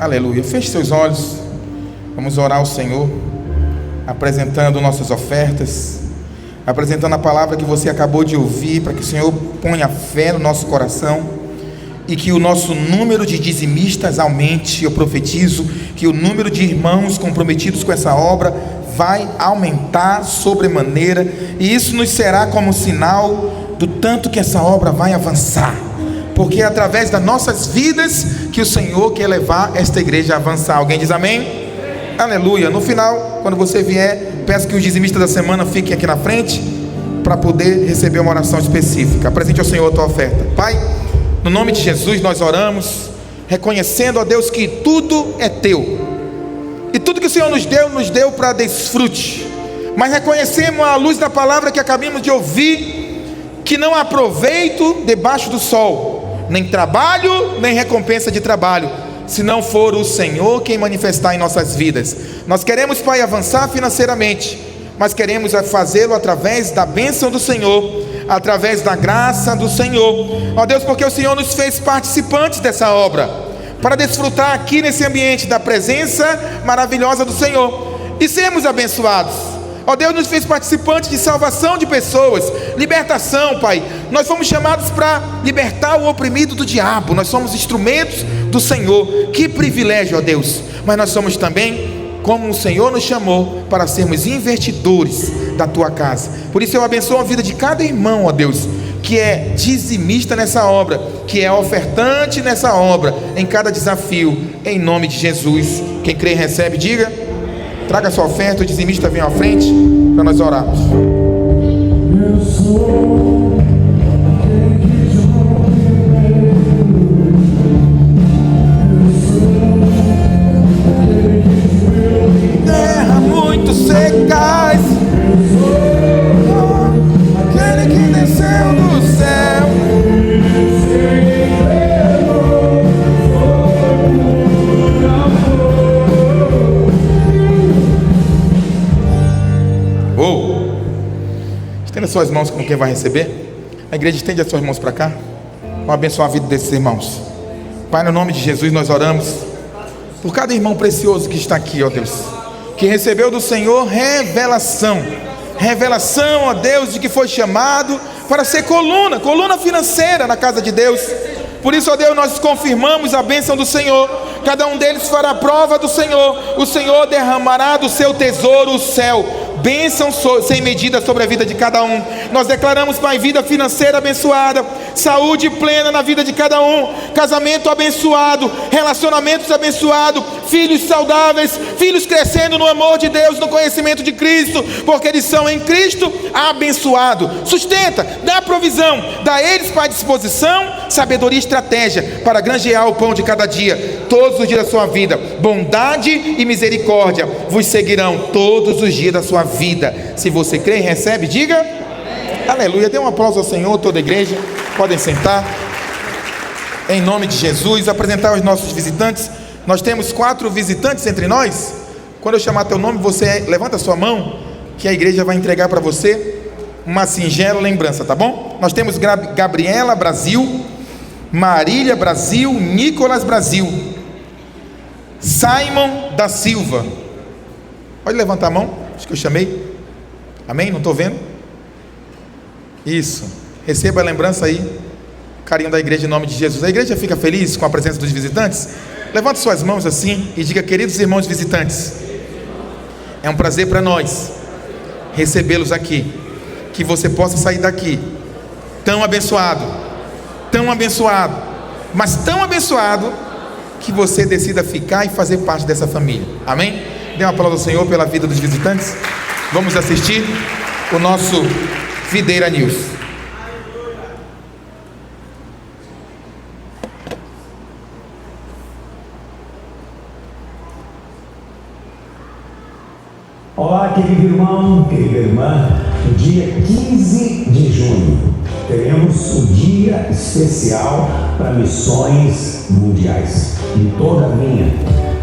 Aleluia. Feche seus olhos. Vamos orar ao Senhor, apresentando nossas ofertas, apresentando a palavra que você acabou de ouvir, para que o Senhor ponha fé no nosso coração e que o nosso número de dizimistas aumente. Eu profetizo que o número de irmãos comprometidos com essa obra vai aumentar sobremaneira, e isso nos será como sinal do tanto que essa obra vai avançar, porque é através das nossas vidas que o Senhor quer levar esta igreja a avançar. Alguém diz amém? Aleluia. No final, quando você vier, peço que os dizimistas da semana fiquem aqui na frente para poder receber uma oração específica. Apresente ao Senhor a tua oferta. Pai, no nome de Jesus nós oramos, reconhecendo, ó Deus, que tudo é teu, e tudo que o Senhor nos deu para desfrute, mas reconhecemos à luz da palavra que acabamos de ouvir, que não há proveito debaixo do sol, nem trabalho, nem recompensa de trabalho, se não for o Senhor quem manifestar em nossas vidas. Nós queremos, Pai, avançar financeiramente, mas queremos fazê-lo através da bênção do Senhor, através da graça do Senhor, ó Deus, porque o Senhor nos fez participantes dessa obra, para desfrutar aqui nesse ambiente da presença maravilhosa do Senhor e sermos abençoados. Ó Deus, nos fez participantes de salvação de pessoas, libertação, Pai. Nós fomos chamados para libertar o oprimido do diabo, nós somos instrumentos do Senhor. Que privilégio, ó Deus. Mas nós somos também, como o Senhor nos chamou, para sermos investidores da tua casa. Por isso eu abençoo a vida de cada irmão, ó Deus, que é dizimista nessa obra, que é ofertante nessa obra, em cada desafio, em nome de Jesus. Quem crê e recebe, diga. Traga a sua oferta, o dizimista vem à frente para nós orarmos. Eu sou aquele que terra muito secas, aquele que desceu do céu. Estenda suas mãos como quem vai receber. A igreja estende as suas mãos para cá. Vamos abençoar a vida desses irmãos. Pai, no nome de Jesus nós oramos por cada irmão precioso que está aqui, ó Deus, que recebeu do Senhor revelação, ó Deus, de que foi chamado para ser coluna financeira na casa de Deus. Por isso, ó Deus, nós confirmamos a bênção do Senhor. Cada um deles fará prova do Senhor. O Senhor derramará do seu tesouro o céu, bênção sem medida sobre a vida de cada um. Nós declaramos, Pai, vida financeira abençoada, saúde plena na vida de cada um, casamento abençoado, relacionamentos abençoados, filhos saudáveis, filhos crescendo no amor de Deus, no conhecimento de Cristo, porque eles são em Cristo abençoados. Sustenta, dá provisão, dá a eles, Pai, disposição, sabedoria e estratégia para granjear o pão de cada dia, todos os dias da sua vida. Bondade e misericórdia vos seguirão todos os dias da sua vida. Se você crê e recebe, diga amém. Aleluia. Dê um aplauso ao Senhor, toda a igreja. Podem sentar. Em nome de Jesus, apresentar os nossos visitantes. Nós temos 4 visitantes entre nós. Quando eu chamar teu nome, você levanta a sua mão, que a igreja vai entregar para você uma singela lembrança, tá bom? Nós temos Gabriela Brasil, Marília Brasil, Nicolas Brasil, Simon da Silva. Pode levantar a mão, acho que eu chamei. Amém? Não estou vendo. Isso, receba a lembrança aí, carinho da igreja em nome de Jesus. A igreja fica feliz com a presença dos visitantes. Levante suas mãos assim e diga: queridos irmãos visitantes, é um prazer para nós recebê-los aqui. Que você possa sair daqui tão abençoado, mas tão abençoado, que você decida ficar e fazer parte dessa família. Amém? Dê uma palavra ao Senhor pela vida dos visitantes. Vamos assistir o nosso Videira News. Olá, querido irmão, querida irmã. No dia 15 de junho teremos um dia especial para missões mundiais. Em toda a linha,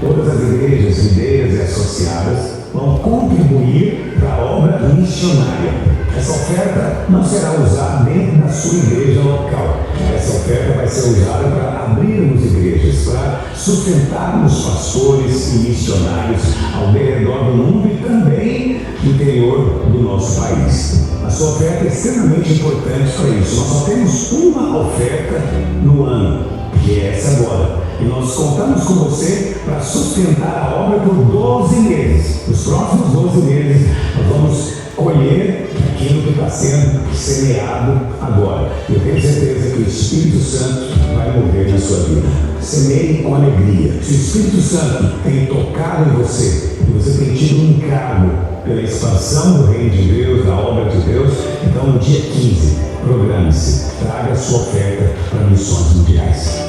todas as igrejas videiras e associadas vão contribuir para a obra missionária. Essa oferta não será usada dentro da sua igreja local. Essa oferta vai ser usada para abrirmos igrejas, para sustentarmos pastores e missionários ao redor do mundo e também no interior do nosso país. A sua oferta é extremamente importante para isso. Nós só temos uma oferta no ano, que é essa agora. E nós contamos com você para sustentar a obra por 12 meses. Nos próximos 12 meses, nós vamos colher aquilo que está sendo semeado agora. Eu tenho certeza que o Espírito Santo vai mover na sua vida. Semeie com alegria. Se o Espírito Santo tem tocado em você, e você tem tido um encargo pela expansão do reino de Deus, da obra de Deus, então no dia 15, programe-se, traga a sua oferta para missões mundiais.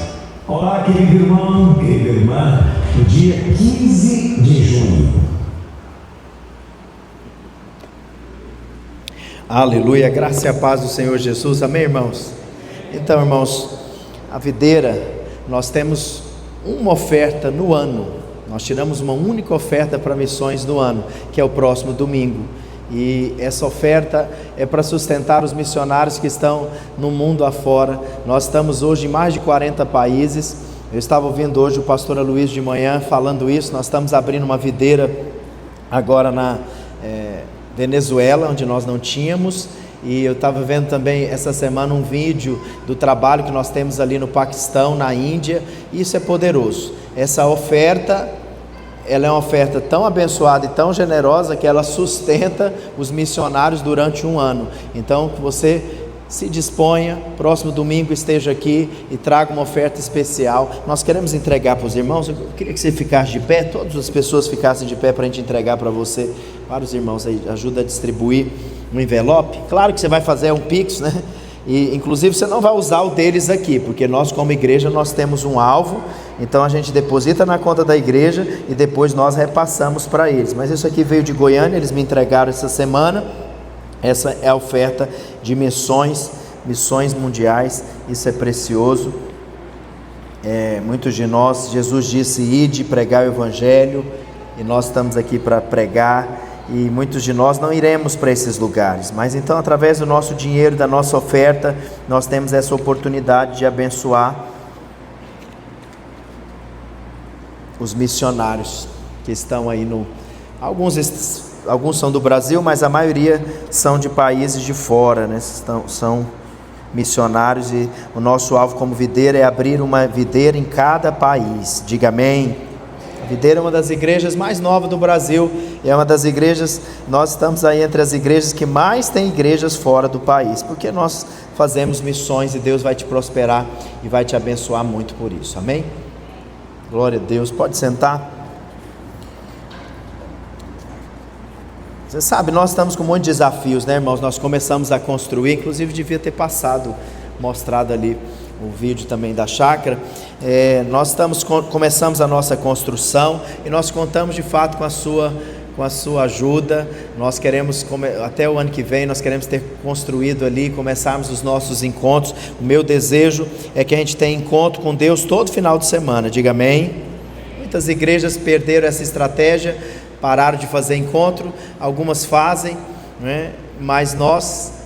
Olá, querido irmão, querida irmã, no dia 15 de junho. Aleluia, graça e a paz do Senhor Jesus, amém, irmãos? Então, irmãos, a videira, nós temos uma oferta no ano, nós tiramos uma única oferta para missões no ano, que é o próximo domingo, e essa oferta é para sustentar os missionários que estão no mundo afora. Nós estamos hoje em mais de 40 países, eu estava ouvindo hoje o pastor Luiz de manhã falando isso. Nós estamos abrindo uma videira agora na Venezuela, onde nós não tínhamos, e eu estava vendo também essa semana um vídeo do trabalho que nós temos ali no Paquistão, na Índia. Isso é poderoso. Essa oferta, ela é uma oferta tão abençoada e tão generosa que ela sustenta os missionários durante um ano. Então, que você se disponha, próximo domingo esteja aqui e traga uma oferta especial. Nós queremos entregar para os irmãos. Eu queria que você ficasse de pé, todas as pessoas ficassem de pé para a gente entregar para você, para os irmãos aí, ajuda a distribuir um envelope. Claro que você vai fazer um Pix, né? E inclusive você não vai usar o deles aqui, porque nós como igreja nós temos um alvo, então a gente deposita na conta da igreja e depois nós repassamos para eles. Mas isso aqui veio de Goiânia, eles me entregaram essa semana. Essa é a oferta de missões mundiais. Isso é precioso. Muitos de nós, Jesus disse: ide pregar o evangelho, e nós estamos aqui para pregar, e muitos de nós não iremos para esses lugares, mas então através do nosso dinheiro, da nossa oferta, nós temos essa oportunidade de abençoar os missionários que estão aí alguns são do Brasil, mas a maioria são de países de fora, né? São missionários, e o nosso alvo como videira é abrir uma videira em cada país. Diga amém. A videira é uma das igrejas mais novas do Brasil, e é uma das igrejas, nós estamos aí entre as igrejas que mais tem igrejas fora do país, porque nós fazemos missões e Deus vai te prosperar e vai te abençoar muito por isso, amém? Glória a Deus. Pode sentar. Você sabe, nós estamos com um monte de desafios, né, irmãos? Nós começamos a construir, inclusive devia ter mostrado ali o vídeo também da chácara. Nós começamos a nossa construção e nós contamos de fato com a sua ajuda. Nós queremos, até o ano que vem, nós queremos ter construído ali, começarmos os nossos encontros. O meu desejo é que a gente tenha encontro com Deus todo final de semana. Diga amém. Muitas igrejas perderam essa estratégia, pararam de fazer encontro, algumas fazem, né? Mas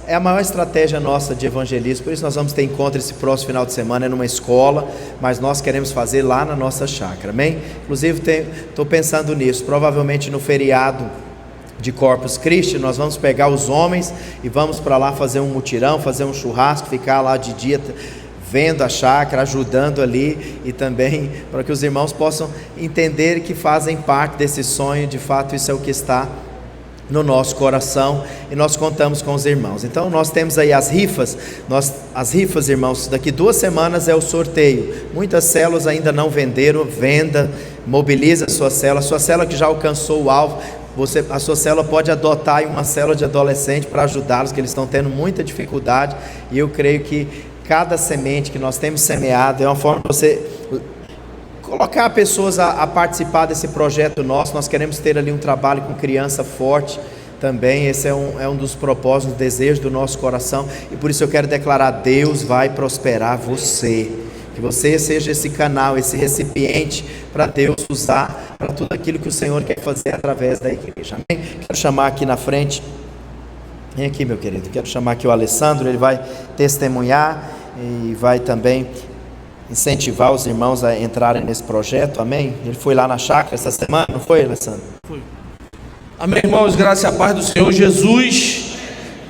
é a maior estratégia nossa de evangelismo. Por isso nós vamos ter encontro esse próximo final de semana, numa escola, mas nós queremos fazer lá na nossa chácara, amém? Inclusive estou pensando nisso, provavelmente no feriado de Corpus Christi, nós vamos pegar os homens e vamos para lá fazer um mutirão, fazer um churrasco, ficar lá de dia vendo a chácara, ajudando ali, e também para que os irmãos possam entender que fazem parte desse sonho. De fato, isso é o que está no nosso coração, e nós contamos com os irmãos. Então nós temos aí as rifas, irmãos, daqui 2 semanas é o sorteio. Muitas células ainda não venderam, mobiliza a sua célula que já alcançou o alvo. A sua célula pode adotar aí uma célula de adolescente para ajudá-los, que eles estão tendo muita dificuldade, e eu creio que cada semente que nós temos semeado é uma forma de você colocar pessoas a participar desse projeto nosso. Nós queremos ter ali um trabalho com criança forte também. Esse é um dos propósitos, desejos do nosso coração, e por isso eu quero declarar: Deus vai prosperar você, que você seja esse canal, esse recipiente para Deus usar para tudo aquilo que o Senhor quer fazer através da igreja, amém? Quero chamar aqui na frente, vem aqui, meu querido, quero chamar aqui o Alessandro. Ele vai testemunhar e vai também incentivar os irmãos a entrarem nesse projeto, amém? Ele foi lá na chácara essa semana, não foi, Alessandro? Foi. Amém, irmãos, graça e a paz do Senhor Jesus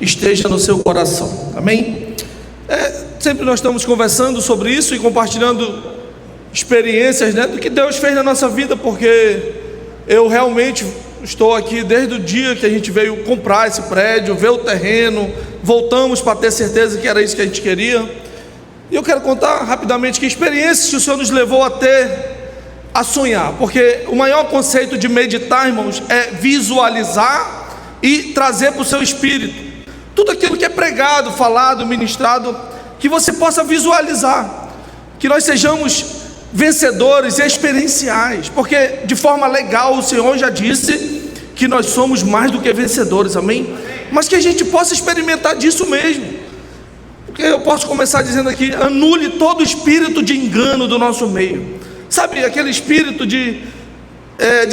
esteja no seu coração, amém? Sempre nós estamos conversando sobre isso e compartilhando experiências, né, do que Deus fez na nossa vida, porque eu realmente estou aqui desde o dia que a gente veio comprar esse prédio, ver o terreno, voltamos para ter certeza que era isso que a gente queria. E eu quero contar rapidamente que experiências que o Senhor nos levou a ter, a sonhar, porque o maior conceito de meditar, irmãos, é visualizar e trazer para o seu espírito tudo aquilo que é pregado, falado, ministrado, que você possa visualizar, que nós sejamos vencedores experienciais, porque de forma legal o Senhor já disse que nós somos mais do que vencedores, amém? Mas que a gente possa experimentar disso mesmo, porque eu posso começar dizendo aqui: anule todo espírito de engano do nosso meio, sabe, aquele espírito de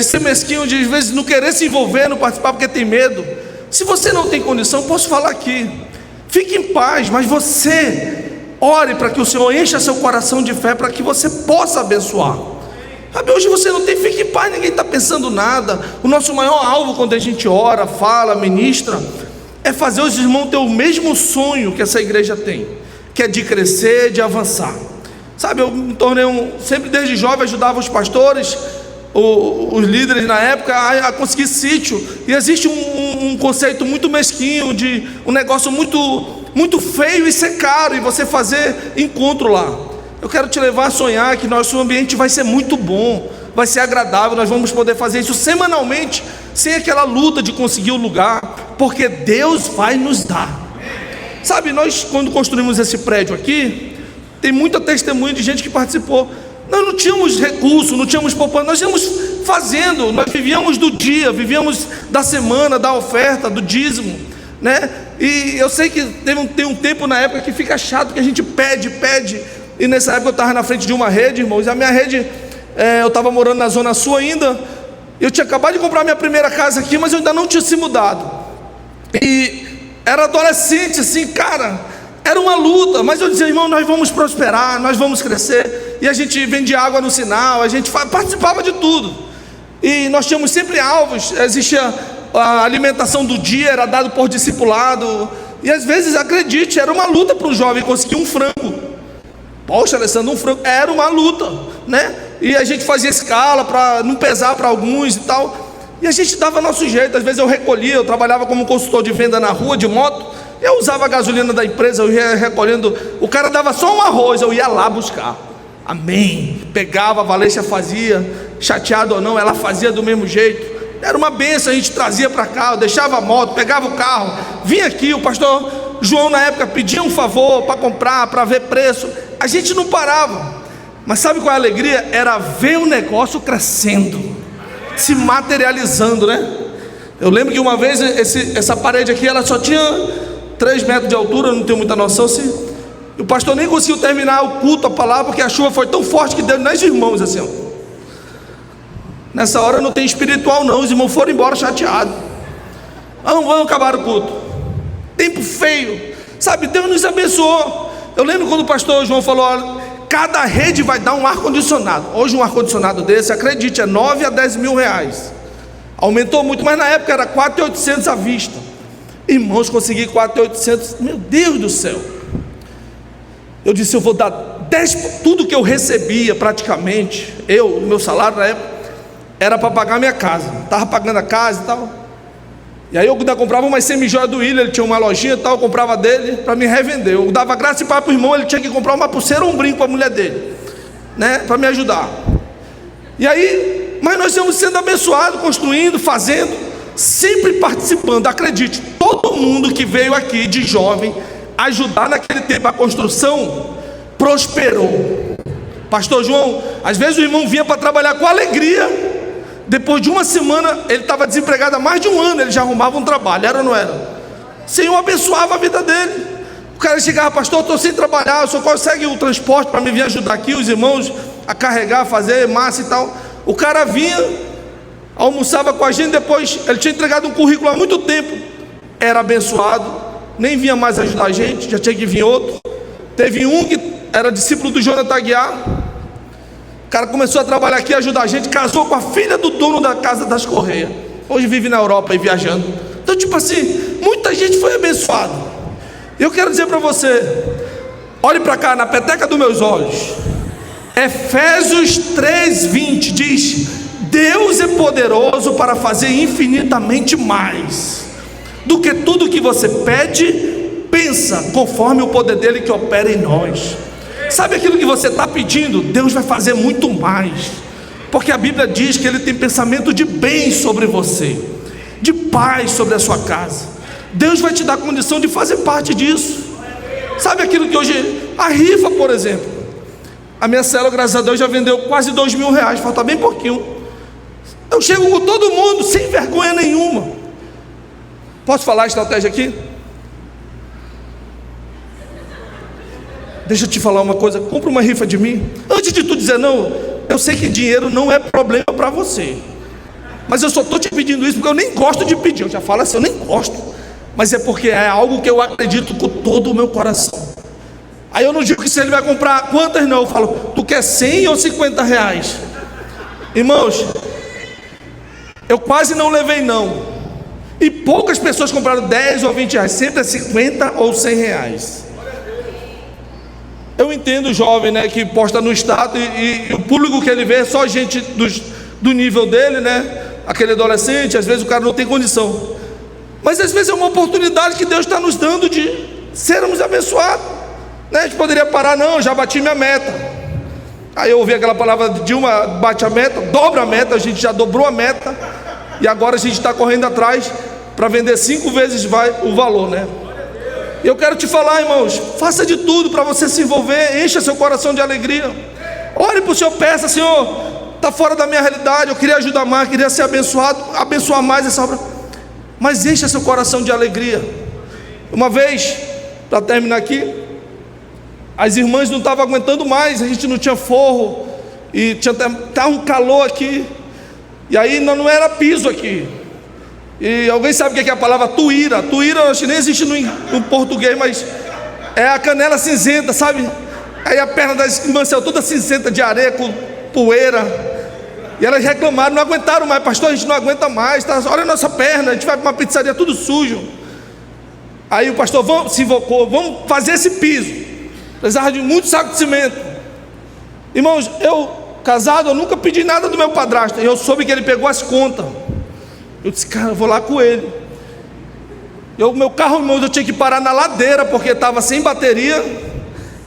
ser mesquinho, de às vezes não querer se envolver, não participar porque tem medo. Se você não tem condição, posso falar aqui, fique em paz, mas você ore para que o Senhor encha seu coração de fé, para que você possa abençoar. Sabe, hoje você não tem, fique em paz, ninguém está pensando nada. O nosso maior alvo quando a gente ora, fala, ministra, é fazer os irmãos ter o mesmo sonho que essa igreja tem, que é de crescer, de avançar. Sabe, eu me tornei sempre desde jovem ajudava os pastores, os líderes na época a conseguir sítio. E existe um conceito muito mesquinho, de um negócio muito feio e ser caro, e você fazer encontro lá. Eu quero te levar a sonhar que nosso ambiente vai ser muito bom, vai ser agradável, nós vamos poder fazer isso semanalmente, sem aquela luta de conseguir o lugar, porque Deus vai nos dar. Sabe, nós quando construímos esse prédio aqui, tem muita testemunha de gente que participou. Nós não tínhamos recurso, não tínhamos poupança, nós íamos fazendo, nós vivíamos do dia, vivíamos da semana, da oferta, do dízimo, né? E eu sei que tem um tempo na época que fica chato, que a gente pede, e nessa época eu estava na frente de uma rede, irmãos, a minha rede, eu estava morando na Zona Sul ainda, eu tinha acabado de comprar minha primeira casa aqui, mas eu ainda não tinha se mudado, e era adolescente, assim, cara, era uma luta, mas eu dizia: irmão, nós vamos prosperar, nós vamos crescer, e a gente vendia água no sinal, a gente participava de tudo, e nós tínhamos sempre alvos, existia a alimentação do dia, era dado por discipulado, e às vezes, acredite, era uma luta para um jovem conseguir um frango. Poxa, Alessandro, um frango era uma luta, né? E a gente fazia escala para não pesar para alguns e tal, e a gente dava nosso jeito. Às vezes eu recolhia, eu trabalhava como consultor de venda na rua de moto, eu usava a gasolina da empresa, eu ia recolhendo, o cara dava só um arroz, eu ia lá buscar, amém, pegava, a Valência fazia, chateado ou não, ela fazia do mesmo jeito, era uma benção, a gente trazia para cá, eu deixava a moto, pegava o carro, vinha aqui, o pastor João na época pedia um favor para comprar, para ver preço, a gente não parava, mas sabe qual é a alegria? Era ver o negócio crescendo, se materializando, né? Eu lembro que uma vez essa parede aqui, ela só tinha 3 metros de altura, eu não tenho muita noção, o pastor nem conseguiu terminar o culto, a palavra, porque a chuva foi tão forte que deu nas irmãos, assim, ó. Nessa hora não tem espiritual não, os irmãos foram embora chateados, vamos acabar o culto, tempo feio, sabe, Deus nos abençoou. Eu lembro quando o pastor João falou: olha, cada rede vai dar um ar-condicionado. Hoje um ar-condicionado desse, acredite, é 9 a 10 mil reais, aumentou muito, mas na época era 4.800 à vista. Irmãos, consegui 4.800, meu Deus do céu. Eu disse: eu vou dar 10, tudo que eu recebia praticamente, o meu salário na época, era para pagar minha casa, estava pagando a casa e tal, e aí eu ainda comprava umas semi-joias do William, ele tinha uma lojinha e tal, eu comprava dele para me revender, eu dava graça e para o irmão, ele tinha que comprar uma pulseira ou um brinco para a mulher dele, né, para me ajudar, e aí, mas nós estamos sendo abençoados, construindo, fazendo, sempre participando, acredite, todo mundo que veio aqui de jovem, ajudar naquele tempo a construção, prosperou. Pastor João, às vezes o irmão vinha para trabalhar com alegria, depois de uma semana, ele estava desempregado há mais de um ano, ele já arrumava um trabalho, era ou não era? O Senhor abençoava a vida dele. O cara chegava: pastor, estou sem trabalhar, o senhor consegue o transporte para me vir ajudar aqui, os irmãos a carregar, fazer massa e tal. O cara vinha, almoçava com a gente, depois ele tinha entregado um currículo há muito tempo, era abençoado, nem vinha mais ajudar a gente, já tinha que vir outro. Teve um que era discípulo do Jonathan Aguiar. O cara começou a trabalhar aqui, ajudar a gente, casou com a filha do dono da casa das Correias. Hoje vive na Europa e viajando. Então, tipo assim, muita gente foi abençoada. Eu quero dizer para você, olhe para cá, na peteca dos meus olhos. Efésios 3:20 diz: Deus é poderoso para fazer infinitamente mais do que tudo que você pede, pensa, conforme o poder dele que opera em nós. Sabe aquilo que você está pedindo? Deus vai fazer muito mais, porque a Bíblia diz que Ele tem pensamento de bem sobre você, de paz sobre a sua casa. Deus vai te dar condição de fazer parte disso. Sabe aquilo que hoje, a rifa, por exemplo, a minha célula, graças a Deus, já vendeu quase R$2.000, falta bem pouquinho. Eu chego com todo mundo, sem vergonha nenhuma. Posso falar a estratégia aqui? Deixa eu te falar uma coisa, compra uma rifa de mim. Antes de tu dizer não, eu sei que dinheiro não é problema para você, mas eu só estou te pedindo isso porque eu nem gosto de pedir. Eu já falo assim, eu nem gosto, mas é porque é algo que eu acredito com todo o meu coração. Aí eu não digo que se ele vai comprar quantas, não. Eu falo, tu quer 100 ou 50 reais? Irmãos, eu quase não levei não, e poucas pessoas compraram 10 ou 20 reais, sempre é 50 ou 100 reais. Eu entendo o jovem, né, que posta no status e o público que ele vê é só gente do nível dele, né, aquele adolescente. Às vezes o cara não tem condição, mas às vezes é uma oportunidade que Deus está nos dando de sermos abençoados, né? A gente poderia parar, não, já bati minha meta. Aí eu ouvi aquela palavra de Dilma, bate a meta, dobra a meta. A gente já dobrou a meta e agora a gente está correndo atrás para vender 5 vezes o valor, né? E eu quero te falar, irmãos, faça de tudo para você se envolver, encha seu coração de alegria. Ore para o Senhor, peça: Senhor, está fora da minha realidade, eu queria ajudar mais, queria ser abençoado, abençoar mais essa obra, mas encha seu coração de alegria. Uma vez, para terminar aqui, as irmãs não estavam aguentando mais, a gente não tinha forro, e estava um calor aqui, e aí não era piso aqui. E alguém sabe o que é a palavra tuíra? Tuíra, acho que nem existe no português, mas é a canela cinzenta, sabe? Aí a perna das irmãs saiu toda cinzenta de areia, com poeira. E elas reclamaram, não aguentaram mais. Pastor, a gente não aguenta mais, tá? Olha a nossa perna, a gente vai para uma pizzaria tudo sujo. Aí o pastor se invocou: vamos fazer esse piso. Precisava de muito saco de cimento. Irmãos, eu casado, eu nunca pedi nada do meu padrasto. E eu soube que ele pegou as contas. Eu disse, cara, eu vou lá com ele. Meu carro, irmãos, eu tinha que parar na ladeira, porque estava sem bateria,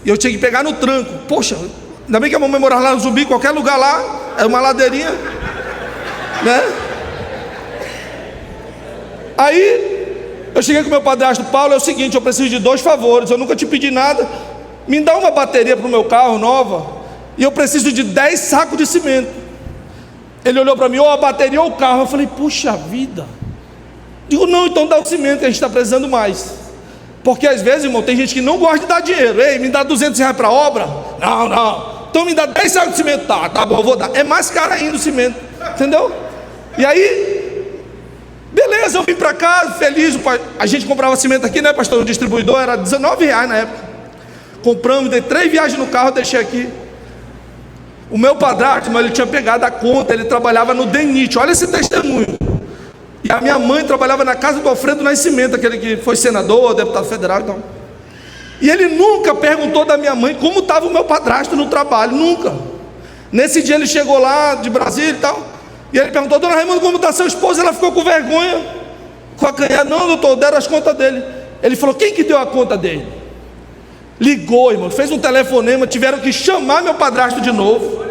e eu tinha que pegar no tranco. Poxa, ainda bem que a mamãe morava lá no Zumbi, qualquer lugar lá, é uma ladeirinha, né? Aí, eu cheguei com meu padrasto: Paulo, é o seguinte, eu preciso de 2 favores, eu nunca te pedi nada, me dá uma bateria para o meu carro nova, e eu preciso de 10 sacos de cimento. Ele olhou para mim: ou a bateria ou o carro. Eu falei: puxa vida. Digo: não, então dá o cimento, que a gente está precisando mais. Porque às vezes, irmão, tem gente que não gosta de dar dinheiro. Ei, me dá 200 reais para a obra? Não, então me dá 10 sacos de cimento. Tá bom, eu vou dar. É mais caro ainda o cimento, entendeu? E aí, beleza, eu vim para casa feliz. A gente comprava cimento aqui, né, pastor? O distribuidor era R$19 na época. Compramos, dei 3 viagens no carro, deixei aqui. O meu padrasto, mas ele tinha pegado a conta, ele trabalhava no DENIT, olha esse testemunho. E a minha mãe trabalhava na casa do Alfredo Nascimento, aquele que foi senador, deputado federal e tal. E ele nunca perguntou da minha mãe como estava o meu padrasto no trabalho, nunca. Nesse dia ele chegou lá de Brasília e tal, e ele perguntou: dona Raimunda, como está seu esposo? Ela ficou com vergonha, com a canhada. Não, doutor, deram as contas dele. Ele falou: quem que deu a conta dele? Ligou, irmão, fez um telefonema, tiveram que chamar meu padrasto de novo.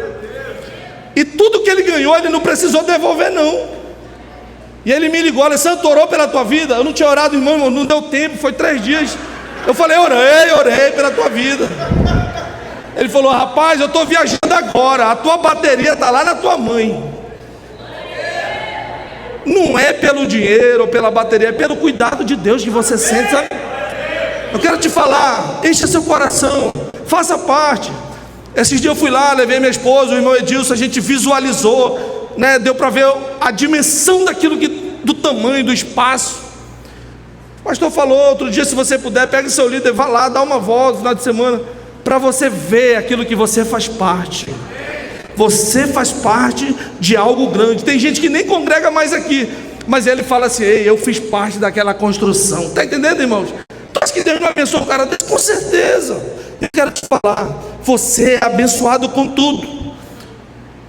E tudo que ele ganhou, ele não precisou devolver, não. E ele me ligou: Alessandro, orou pela tua vida? Eu não tinha orado, irmão, não deu tempo, foi 3 dias. Eu falei: orei pela tua vida. Ele falou: rapaz, eu estou viajando agora, a tua bateria está lá na tua mãe. Não é pelo dinheiro ou pela bateria, é pelo cuidado de Deus que você sente, sabe? Eu quero te falar, encha seu coração, faça parte. Esses dias eu fui lá, levei minha esposa, o irmão Edilson, a gente visualizou, né? Deu para ver a dimensão daquilo do tamanho, do espaço. O pastor falou outro dia: se você puder, pega seu líder, vá lá, dá uma volta no final de semana. para você ver aquilo que você faz parte. Você faz parte de algo grande. Tem gente que nem congrega mais aqui, mas ele fala assim: ei, eu fiz parte daquela construção. Está entendendo, irmãos? Tu acha que Deus não abençoa o cara desse? Com certeza. Eu quero te falar, você é abençoado com tudo.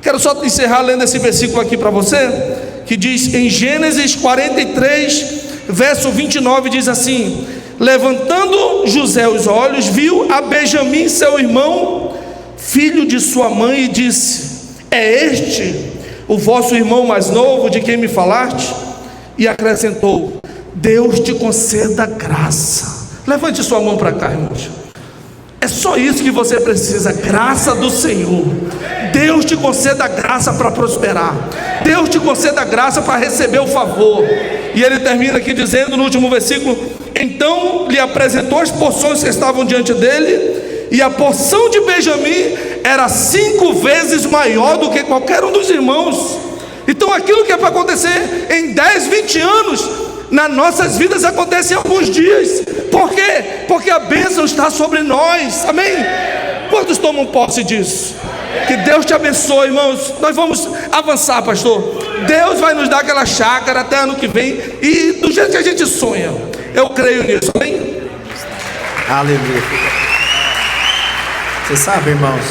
Quero só encerrar lendo esse versículo aqui para você, que diz em Gênesis 43, verso 29, diz assim: levantando José os olhos, viu a Benjamim, seu irmão, filho de sua mãe, e disse: é este o vosso irmão mais novo, de quem me falaste? E acrescentou: Deus te conceda graça. Levante sua mão para cá, irmãos. É só isso que você precisa, graça do Senhor. Deus te conceda graça para prosperar. Deus te conceda graça para receber o favor. E ele termina aqui dizendo no último versículo: então lhe apresentou as porções que estavam diante dele, e a porção de Benjamim era 5 vezes maior do que qualquer um dos irmãos. Então aquilo que é para acontecer em 10, 20 anos, nas nossas vidas acontece em alguns dias. Por quê? Porque a bênção está sobre nós. Amém? Quantos tomam posse disso? Que Deus te abençoe, irmãos. Nós vamos avançar, pastor. Deus vai nos dar aquela chácara até ano que vem, e do jeito que a gente sonha. Eu creio nisso, amém? Aleluia. Você sabe, irmãos,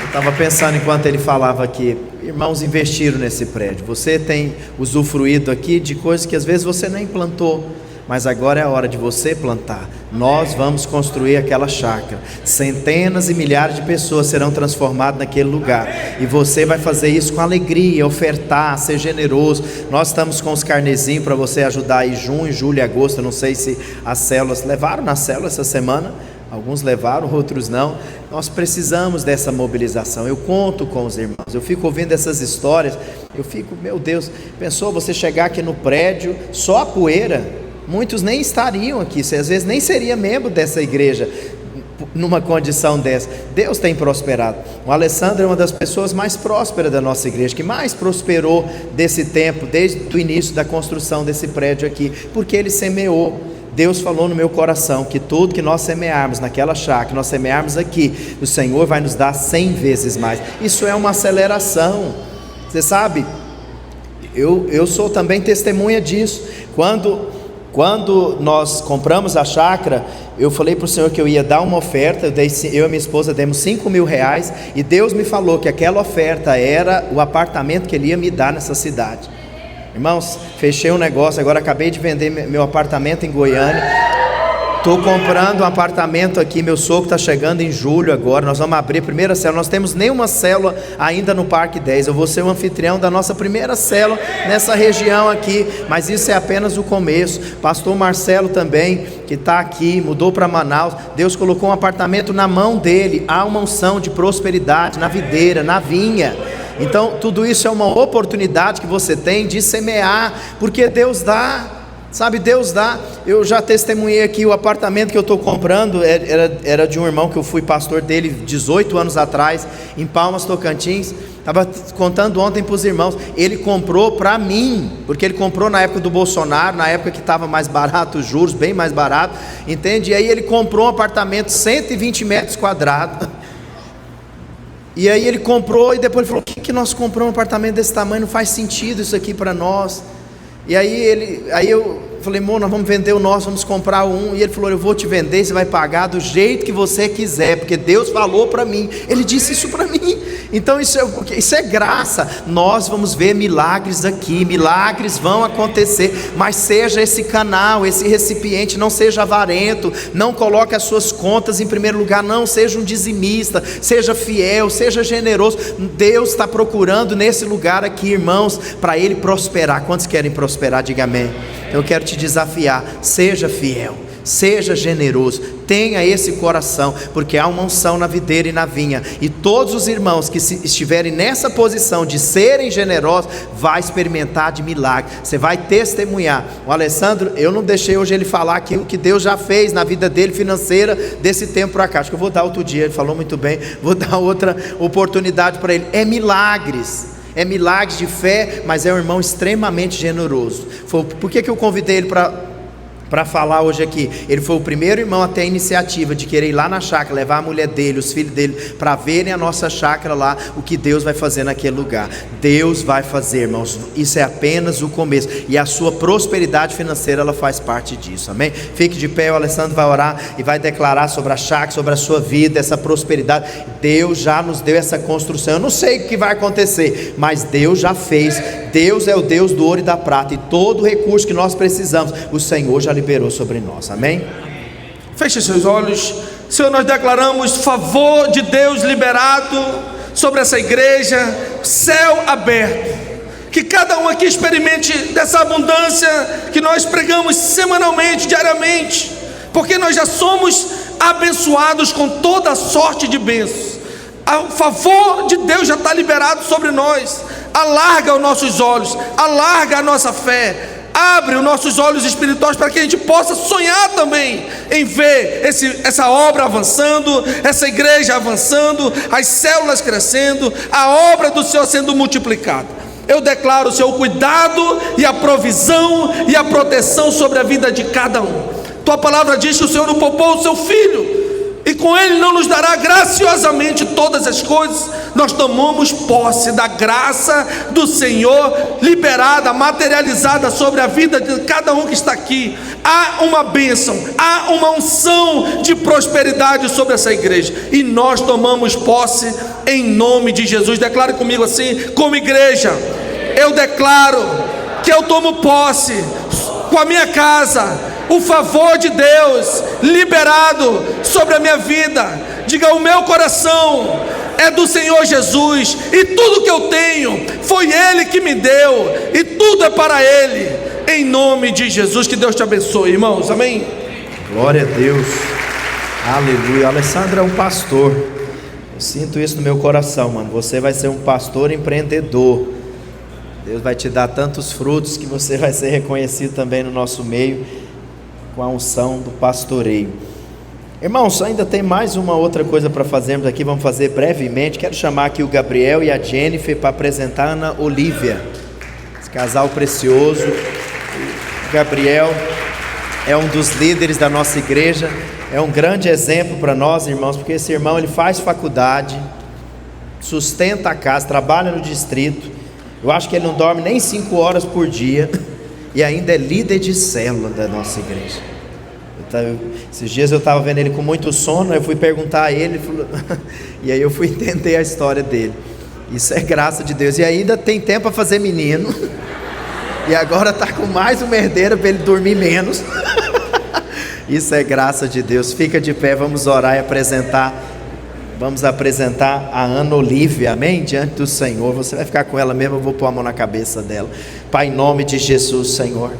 eu estava pensando enquanto ele falava aqui, irmãos investiram nesse prédio. Você tem usufruído aqui de coisas que às vezes você nem plantou, mas agora é a hora de você plantar. Nós vamos construir aquela chácara. Centenas e milhares de pessoas serão transformadas naquele lugar, e você vai fazer isso com alegria, ofertar, ser generoso. Nós estamos com os carnezinhos para você ajudar aí junho, julho e agosto. Eu não sei se as células levaram na célula essa semana. Alguns levaram, outros não. Nós precisamos dessa mobilização. Eu conto com os irmãos. Eu fico ouvindo essas histórias. Eu fico, meu Deus, pensou você chegar aqui no prédio, só a poeira? Muitos nem estariam aqui. Você às vezes nem seria membro dessa igreja numa condição dessa. Deus tem prosperado. O Alessandro é uma das pessoas mais prósperas da nossa igreja, que mais prosperou desse tempo, desde o início da construção desse prédio aqui, porque ele semeou. Deus falou no meu coração que tudo que nós semearmos naquela chácara, nós semearmos aqui, o Senhor vai nos dar 100 vezes mais. Isso é uma aceleração. Você sabe, eu sou também testemunha disso. Quando nós compramos a chácara, eu falei para o Senhor que eu ia dar uma oferta. Eu e minha esposa demos 5 mil reais, e Deus me falou que aquela oferta era o apartamento que Ele ia me dar nessa cidade. Irmãos, fechei um negócio, agora acabei de vender meu apartamento em Goiânia. Estou comprando um apartamento aqui, meu sogro está chegando em julho agora. Nós vamos abrir a primeira célula. Nós temos nenhuma célula ainda no Parque 10. Eu vou ser o anfitrião da nossa primeira célula nessa região aqui, mas isso é apenas o começo. Pastor Marcelo também, que está aqui, mudou para Manaus. Deus colocou um apartamento na mão dele. Há uma unção de prosperidade na videira, na vinha. Então tudo isso é uma oportunidade que você tem de semear, porque Deus dá, sabe, Deus dá. Eu já testemunhei aqui o apartamento que eu estou comprando, era de um irmão que eu fui pastor dele 18 anos atrás, em Palmas, Tocantins. Estava contando ontem para os irmãos, ele comprou para mim, porque ele comprou na época do Bolsonaro, na época que estava mais barato os juros, bem mais barato, entende? E aí ele comprou um apartamento 120 metros quadrados. E aí ele comprou, e depois ele falou: que nós compramos um apartamento desse tamanho? Não faz sentido isso aqui para nós. E aí eu falei: amor, nós vamos vender o nosso, vamos comprar um. E ele falou: eu vou te vender, você vai pagar do jeito que você quiser, porque Deus falou para mim, Ele disse isso para mim. Então isso é graça. Nós vamos ver milagres aqui, milagres vão acontecer, mas seja esse canal, esse recipiente, não seja avarento, não coloque as suas contas em primeiro lugar, não, seja um dizimista, seja fiel, seja generoso. Deus está procurando nesse lugar aqui, irmãos, para Ele prosperar. Quantos querem prosperar? Diga amém. Eu quero te desafiar, seja fiel, seja generoso, tenha esse coração, porque há uma unção na videira e na vinha, e todos os irmãos que estiverem nessa posição de serem generosos, vai experimentar de milagre, você vai testemunhar. O Alessandro, eu não deixei hoje ele falar aquilo que Deus já fez na vida dele financeira, desse tempo para cá. Acho que eu vou dar outro dia, ele falou muito bem, vou dar outra oportunidade para ele. É milagres de fé, mas é um irmão extremamente generoso. Por que eu convidei ele para para falar hoje aqui. Ele foi o primeiro irmão a ter a iniciativa de querer ir lá na chácara, levar a mulher dele, os filhos dele, para verem a nossa chácara lá, o que Deus vai fazer naquele lugar. Deus vai fazer, irmãos, isso é apenas o começo, e a sua prosperidade financeira, ela faz parte disso, amém? Fique de pé, o Alessandro vai orar e vai declarar sobre a chácara, sobre a sua vida, essa prosperidade. Deus já nos deu essa construção. Eu não sei o que vai acontecer, mas Deus já fez. Deus é o Deus do ouro e da prata, e todo o recurso que nós precisamos, o Senhor já liberou sobre nós, amém? Feche seus olhos. Senhor, nós declaramos favor de Deus liberado sobre essa igreja, céu aberto, que cada um aqui experimente dessa abundância que nós pregamos semanalmente, diariamente, porque nós já somos abençoados com toda sorte de bênçãos. O favor de Deus já está liberado sobre nós. Alarga os nossos olhos, alarga a nossa fé, abre os nossos olhos espirituais para que a gente possa sonhar também em ver essa obra avançando, essa igreja avançando, as células crescendo, a obra do Senhor sendo multiplicada. Eu declaro, Senhor, o cuidado e a provisão e a proteção sobre a vida de cada um. Tua palavra diz que o Senhor não poupou o seu Filho, e com Ele não nos dará graciosamente todas as coisas. Nós tomamos posse da graça do Senhor, liberada, materializada sobre a vida de cada um que está aqui. Há uma bênção, há uma unção de prosperidade sobre essa igreja, e nós tomamos posse em nome de Jesus. Declare comigo assim, como igreja: eu declaro que eu tomo posse com a minha casa, o favor de Deus liberado sobre a minha vida. Diga: o meu coração é do Senhor Jesus, e tudo que eu tenho foi Ele que me deu, e tudo é para Ele, em nome de Jesus. Que Deus te abençoe, irmãos, amém? Glória a Deus, aleluia. Alessandro é um pastor, eu sinto isso no meu coração, mano. Você vai ser um pastor empreendedor. Deus vai te dar tantos frutos que você vai ser reconhecido também no nosso meio, com a unção do pastoreio. Irmãos, ainda tem mais uma outra coisa para fazermos aqui, vamos fazer brevemente. Quero chamar aqui o Gabriel e a Jennifer para apresentar a Ana Olívia, esse casal precioso. O Gabriel é um dos líderes da nossa igreja, é um grande exemplo para nós, irmãos, porque esse irmão, ele faz faculdade, sustenta a casa, trabalha no distrito. Eu acho que ele não dorme nem 5 horas por dia, e ainda é líder de célula da nossa igreja. Esses dias eu estava vendo ele com muito sono, eu fui perguntar a ele, e aí eu fui entender a história dele. Isso é graça de Deus. E ainda tem tempo para fazer menino, e agora está com mais uma herdeira para ele dormir menos. Isso é graça de Deus. Fica de pé, vamos orar e apresentar. Vamos apresentar a Ana Olívia, amém? Diante do Senhor. Você vai ficar com ela mesmo, eu vou pôr a mão na cabeça dela. Pai, em nome de Jesus, Senhor.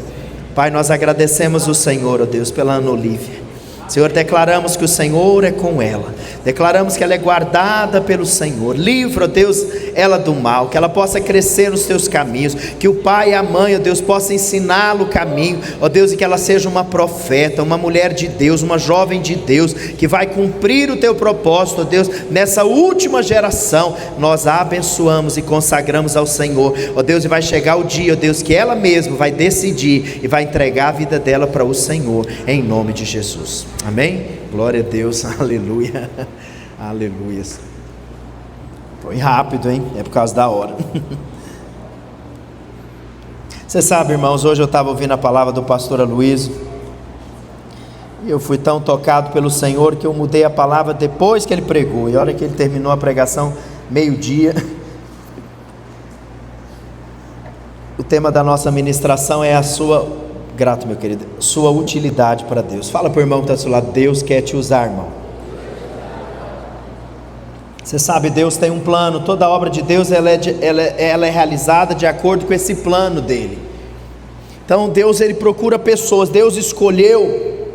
Pai, nós agradecemos o Senhor, ó Deus, pela Ana Olívia. Senhor, declaramos que o Senhor é com ela, declaramos que ela é guardada pelo Senhor. Livra, ó Deus, ela do mal, que ela possa crescer nos teus caminhos, que o pai e a mãe, ó Deus, possam ensiná-lo o caminho, ó Deus, e que ela seja uma profeta, uma mulher de Deus, uma jovem de Deus, que vai cumprir o teu propósito, ó Deus, nessa última geração. Nós a abençoamos e consagramos ao Senhor, ó Deus, e vai chegar o dia, ó Deus, que ela mesma vai decidir e vai entregar a vida dela para o Senhor, em nome de Jesus. Amém? Glória a Deus, aleluia, aleluia. Foi rápido, hein? É por causa da hora. Você sabe, irmãos, hoje eu estava ouvindo a palavra do pastor Aloysio, e eu fui tão tocado pelo Senhor que eu mudei a palavra depois que ele pregou. E a hora que ele terminou a pregação, meio-dia, o tema da nossa ministração é a sua... Grato, meu querido, sua utilidade para Deus. Fala para o irmão que está do seu lado: Deus quer te usar, irmão. Você sabe, Deus tem um plano. Toda obra de Deus ela é realizada de acordo com esse plano dele. Então Deus, ele procura pessoas. Deus escolheu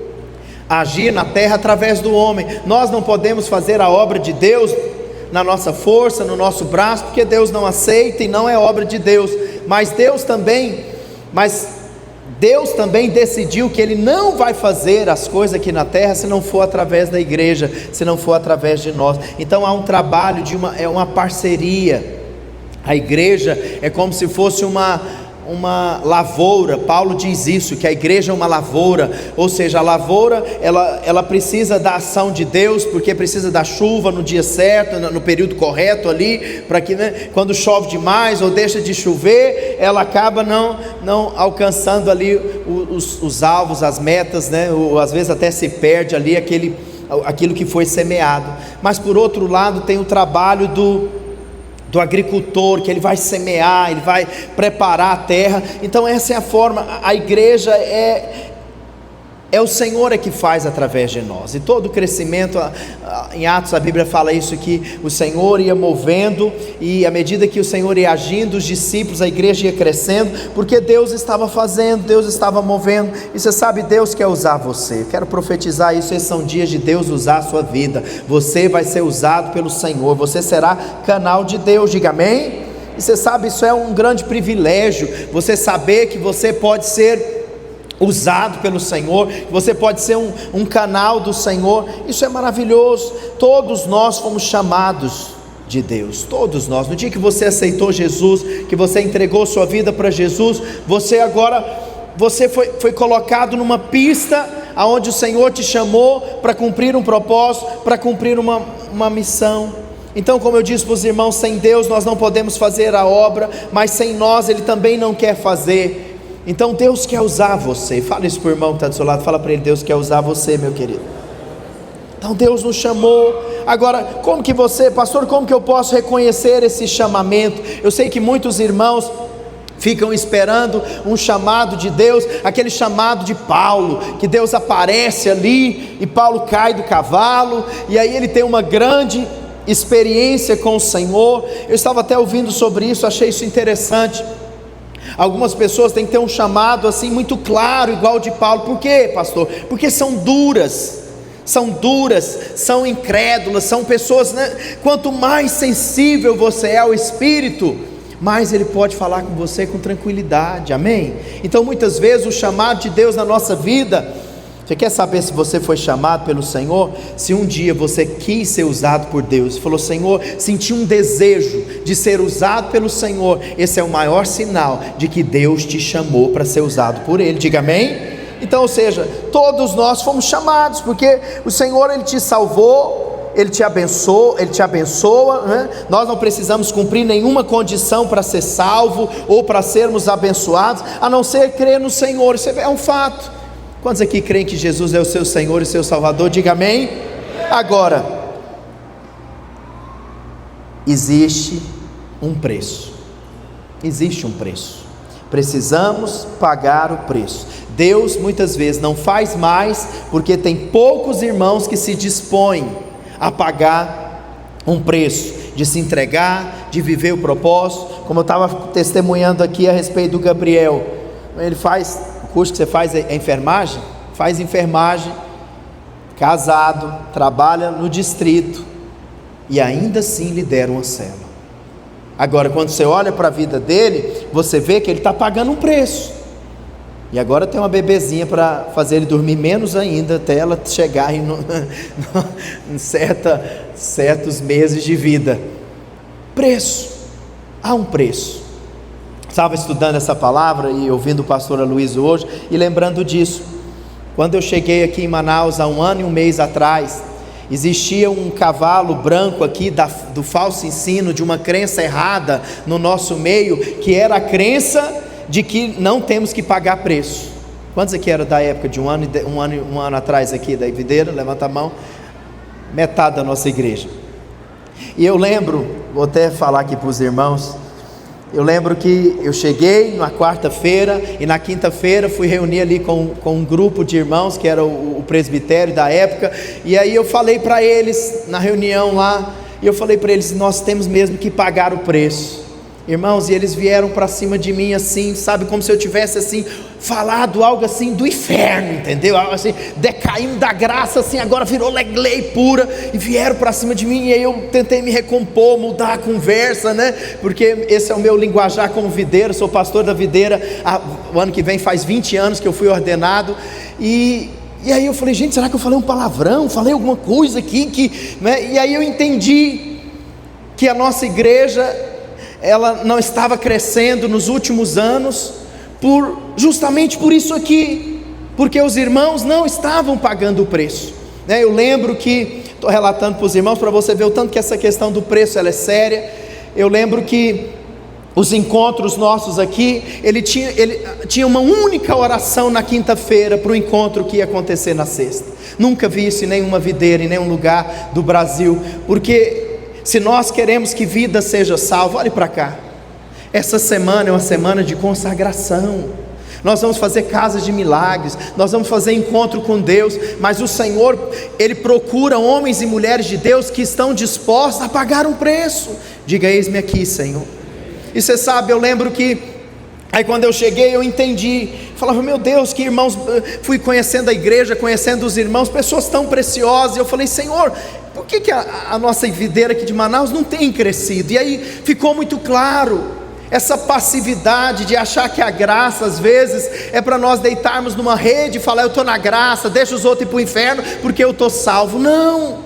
agir na terra através do homem. Nós não podemos fazer a obra de Deus na nossa força, no nosso braço, porque Deus não aceita e não é obra de Deus. Mas Deus também decidiu que Ele não vai fazer as coisas aqui na terra se não for através da igreja, se não for através de nós. Então há um trabalho é uma parceria. A igreja é como se fosse uma lavoura. Paulo diz isso, que a igreja é uma lavoura, ou seja, a lavoura ela precisa da ação de Deus, porque precisa da chuva no dia certo, no período correto ali, para que, né, quando chove demais ou deixa de chover, ela acaba não alcançando ali os alvos, as metas, né, ou às vezes até se perde ali aquilo que foi semeado. Mas por outro lado tem o trabalho do agricultor, que ele vai semear, ele vai preparar a terra. Então essa é a forma. A igreja é o Senhor que faz através de nós, e todo o crescimento, em Atos a Bíblia fala isso, que o Senhor ia movendo, e à medida que o Senhor ia agindo, os discípulos, a igreja ia crescendo, porque Deus estava fazendo, Deus estava movendo. E você sabe, Deus quer usar você. Eu quero profetizar isso, esses são dias de Deus usar a sua vida. Você vai ser usado pelo Senhor, você será canal de Deus, diga amém. E você sabe, isso é um grande privilégio, você saber que você pode ser usado pelo Senhor, você pode ser um canal do Senhor. Isso é maravilhoso. Todos nós fomos chamados de Deus, todos nós. No dia que você aceitou Jesus, que você entregou sua vida para Jesus, você foi colocado numa pista aonde o Senhor te chamou para cumprir um propósito, para cumprir uma missão. Então, como eu disse para os irmãos, sem Deus nós não podemos fazer a obra, mas sem nós Ele também não quer fazer. Então Deus quer usar você. Fala isso para o irmão que está do seu lado, fala para ele: Deus quer usar você, meu querido. Então Deus nos chamou. Agora, como que você, pastor, como que eu posso reconhecer esse chamamento? Eu sei que muitos irmãos ficam esperando um chamado de Deus, aquele chamado de Paulo, que Deus aparece ali e Paulo cai do cavalo, e aí ele tem uma grande experiência com o Senhor. Eu estava até ouvindo sobre isso, achei isso interessante. Algumas pessoas têm que ter um chamado assim muito claro, igual o de Paulo. Por quê, pastor? Porque são duras, são incrédulas, são pessoas, né? Quanto mais sensível você é ao Espírito, mais Ele pode falar com você com tranquilidade, amém? Então muitas vezes o chamado de Deus na nossa vida, você quer saber se você foi chamado pelo Senhor? Se um dia você quis ser usado por Deus, falou: Senhor, senti um desejo de ser usado pelo Senhor, esse é o maior sinal de que Deus te chamou para ser usado por Ele, diga amém? Então, ou seja, todos nós fomos chamados, porque o Senhor, Ele te salvou, Ele te abençoa, né? Nós não precisamos cumprir nenhuma condição para ser salvo, ou para sermos abençoados, a não ser crer no Senhor. Isso é um fato. Quantos aqui creem que Jesus é o seu Senhor e seu Salvador? Diga amém. Agora, existe um preço. Precisamos pagar o preço. Deus muitas vezes não faz mais, porque tem poucos irmãos que se dispõem a pagar um preço, de se entregar, de viver o propósito. Como eu estava testemunhando aqui a respeito do Gabriel, ele faz o curso que você faz, é enfermagem, faz enfermagem, casado, trabalha no distrito, e ainda assim lidera uma célula. Agora, quando você olha para a vida dele, você vê que ele está pagando um preço, e agora tem uma bebezinha para fazer ele dormir menos ainda, até ela chegar em certos meses de vida. Há um preço. Estava estudando essa palavra e ouvindo o pastor Aloysio hoje, e lembrando disso. Quando eu cheguei aqui em Manaus há 1 ano e 1 mês atrás, existia um cavalo branco aqui do falso ensino, de uma crença errada no nosso meio, que era a crença de que não temos que pagar preço. Quantos aqui eram da época de um ano atrás aqui da videira? Levanta a mão. Metade da nossa igreja. E eu lembro, vou até falar aqui para os irmãos, eu lembro que eu cheguei na quarta-feira, e na quinta-feira fui reunir ali com um grupo de irmãos, que era o presbitério da época, e aí eu falei para eles, na reunião lá, e eu falei para eles: nós temos mesmo que pagar o preço. Irmãos, e eles vieram para cima de mim assim, sabe, como se eu tivesse assim, falado algo assim do inferno, entendeu? Assim, decaindo da graça, assim, agora virou lei pura, e vieram para cima de mim, e aí eu tentei me recompor, mudar a conversa, né? Porque esse é o meu linguajar como videiro, sou pastor da videira, o ano que vem faz 20 anos que eu fui ordenado, e aí eu falei: gente, será que eu falei um palavrão? Falei alguma coisa aqui né? E aí eu entendi que a nossa igreja, ela não estava crescendo nos últimos anos, justamente por isso aqui, porque os irmãos não estavam pagando o preço, né? Eu lembro que, estou relatando para os irmãos, para você ver o tanto que essa questão do preço ela é séria. Eu lembro que os encontros nossos aqui, ele tinha uma única oração na quinta-feira para o encontro que ia acontecer na sexta. Nunca vi isso em nenhuma videira, em nenhum lugar do Brasil, porque se nós queremos que vida seja salva, olhe para cá, essa semana é uma semana de consagração. Nós vamos fazer casas de milagres, nós vamos fazer encontro com Deus, mas o Senhor, Ele procura homens e mulheres de Deus que estão dispostos a pagar um preço. Diga: eis-me aqui, Senhor. E você sabe, eu lembro que, aí quando eu cheguei eu entendi, falava: meu Deus, que irmãos, fui conhecendo a igreja, conhecendo os irmãos, pessoas tão preciosas, e eu falei: Senhor, por que a nossa videira aqui de Manaus não tem crescido? E aí ficou muito claro, essa passividade de achar que a graça às vezes é para nós deitarmos numa rede e falar: eu estou na graça, deixa os outros ir para o inferno porque eu estou salvo. Não,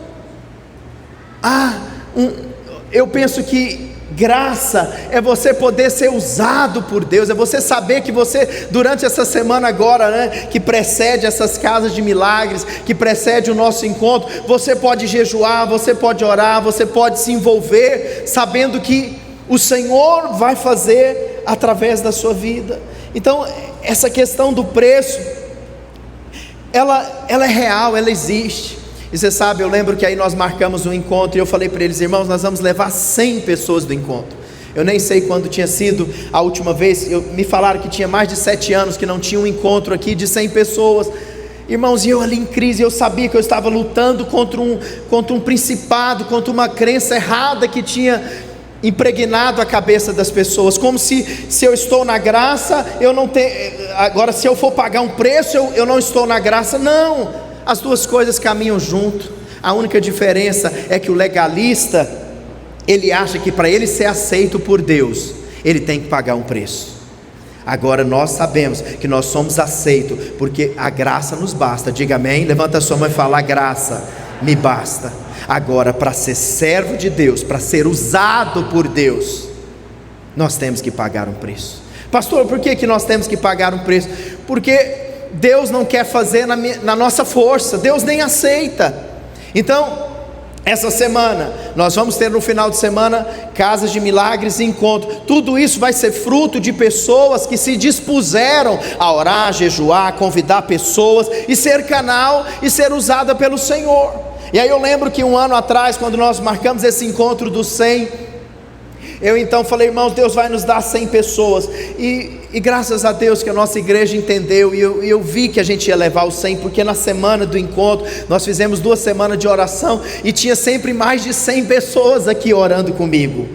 eu penso que graça é você poder ser usado por Deus, é você saber que você, durante essa semana agora, né, que precede essas casas de milagres, que precede o nosso encontro, você pode jejuar, você pode orar, você pode se envolver, sabendo que o Senhor vai fazer através da sua vida. Então, essa questão do preço, ela é real, ela existe. E você sabe, eu lembro que aí nós marcamos um encontro e eu falei para eles: irmãos, nós vamos levar 100 pessoas do encontro. Eu nem sei quando tinha sido a última vez, me falaram que tinha mais de 7 anos que não tinha um encontro aqui de 100 pessoas. Irmãos, e eu ali em crise, eu sabia que eu estava lutando contra um principado, contra uma crença errada que tinha impregnado a cabeça das pessoas, como se eu estou na graça, eu não tenho, agora se eu for pagar um preço, eu não estou na graça. Não, as duas coisas caminham junto. A única diferença é que o legalista, ele acha que para ele ser aceito por Deus, ele tem que pagar um preço. Agora nós sabemos que nós somos aceitos, porque a graça nos basta. Diga amém, levanta a sua mão e fala: a graça me basta. Agora, para ser servo de Deus, para ser usado por Deus, nós temos que pagar um preço. Pastor, por que nós temos que pagar um preço? Porque Deus não quer fazer na nossa força, Deus nem aceita. Então, essa semana, nós vamos ter no final de semana casas de milagres e encontro. Tudo isso vai ser fruto de pessoas que se dispuseram a orar, jejuar, convidar pessoas e ser canal e ser usada pelo Senhor. E aí eu lembro que um ano atrás, quando nós marcamos esse encontro dos 100, eu então falei: irmãos, Deus vai nos dar 100 pessoas, e graças a Deus que a nossa igreja entendeu, e eu vi que a gente ia levar os 100, porque na semana do encontro, nós fizemos 2 semanas de oração, e tinha sempre mais de 100 pessoas aqui orando comigo,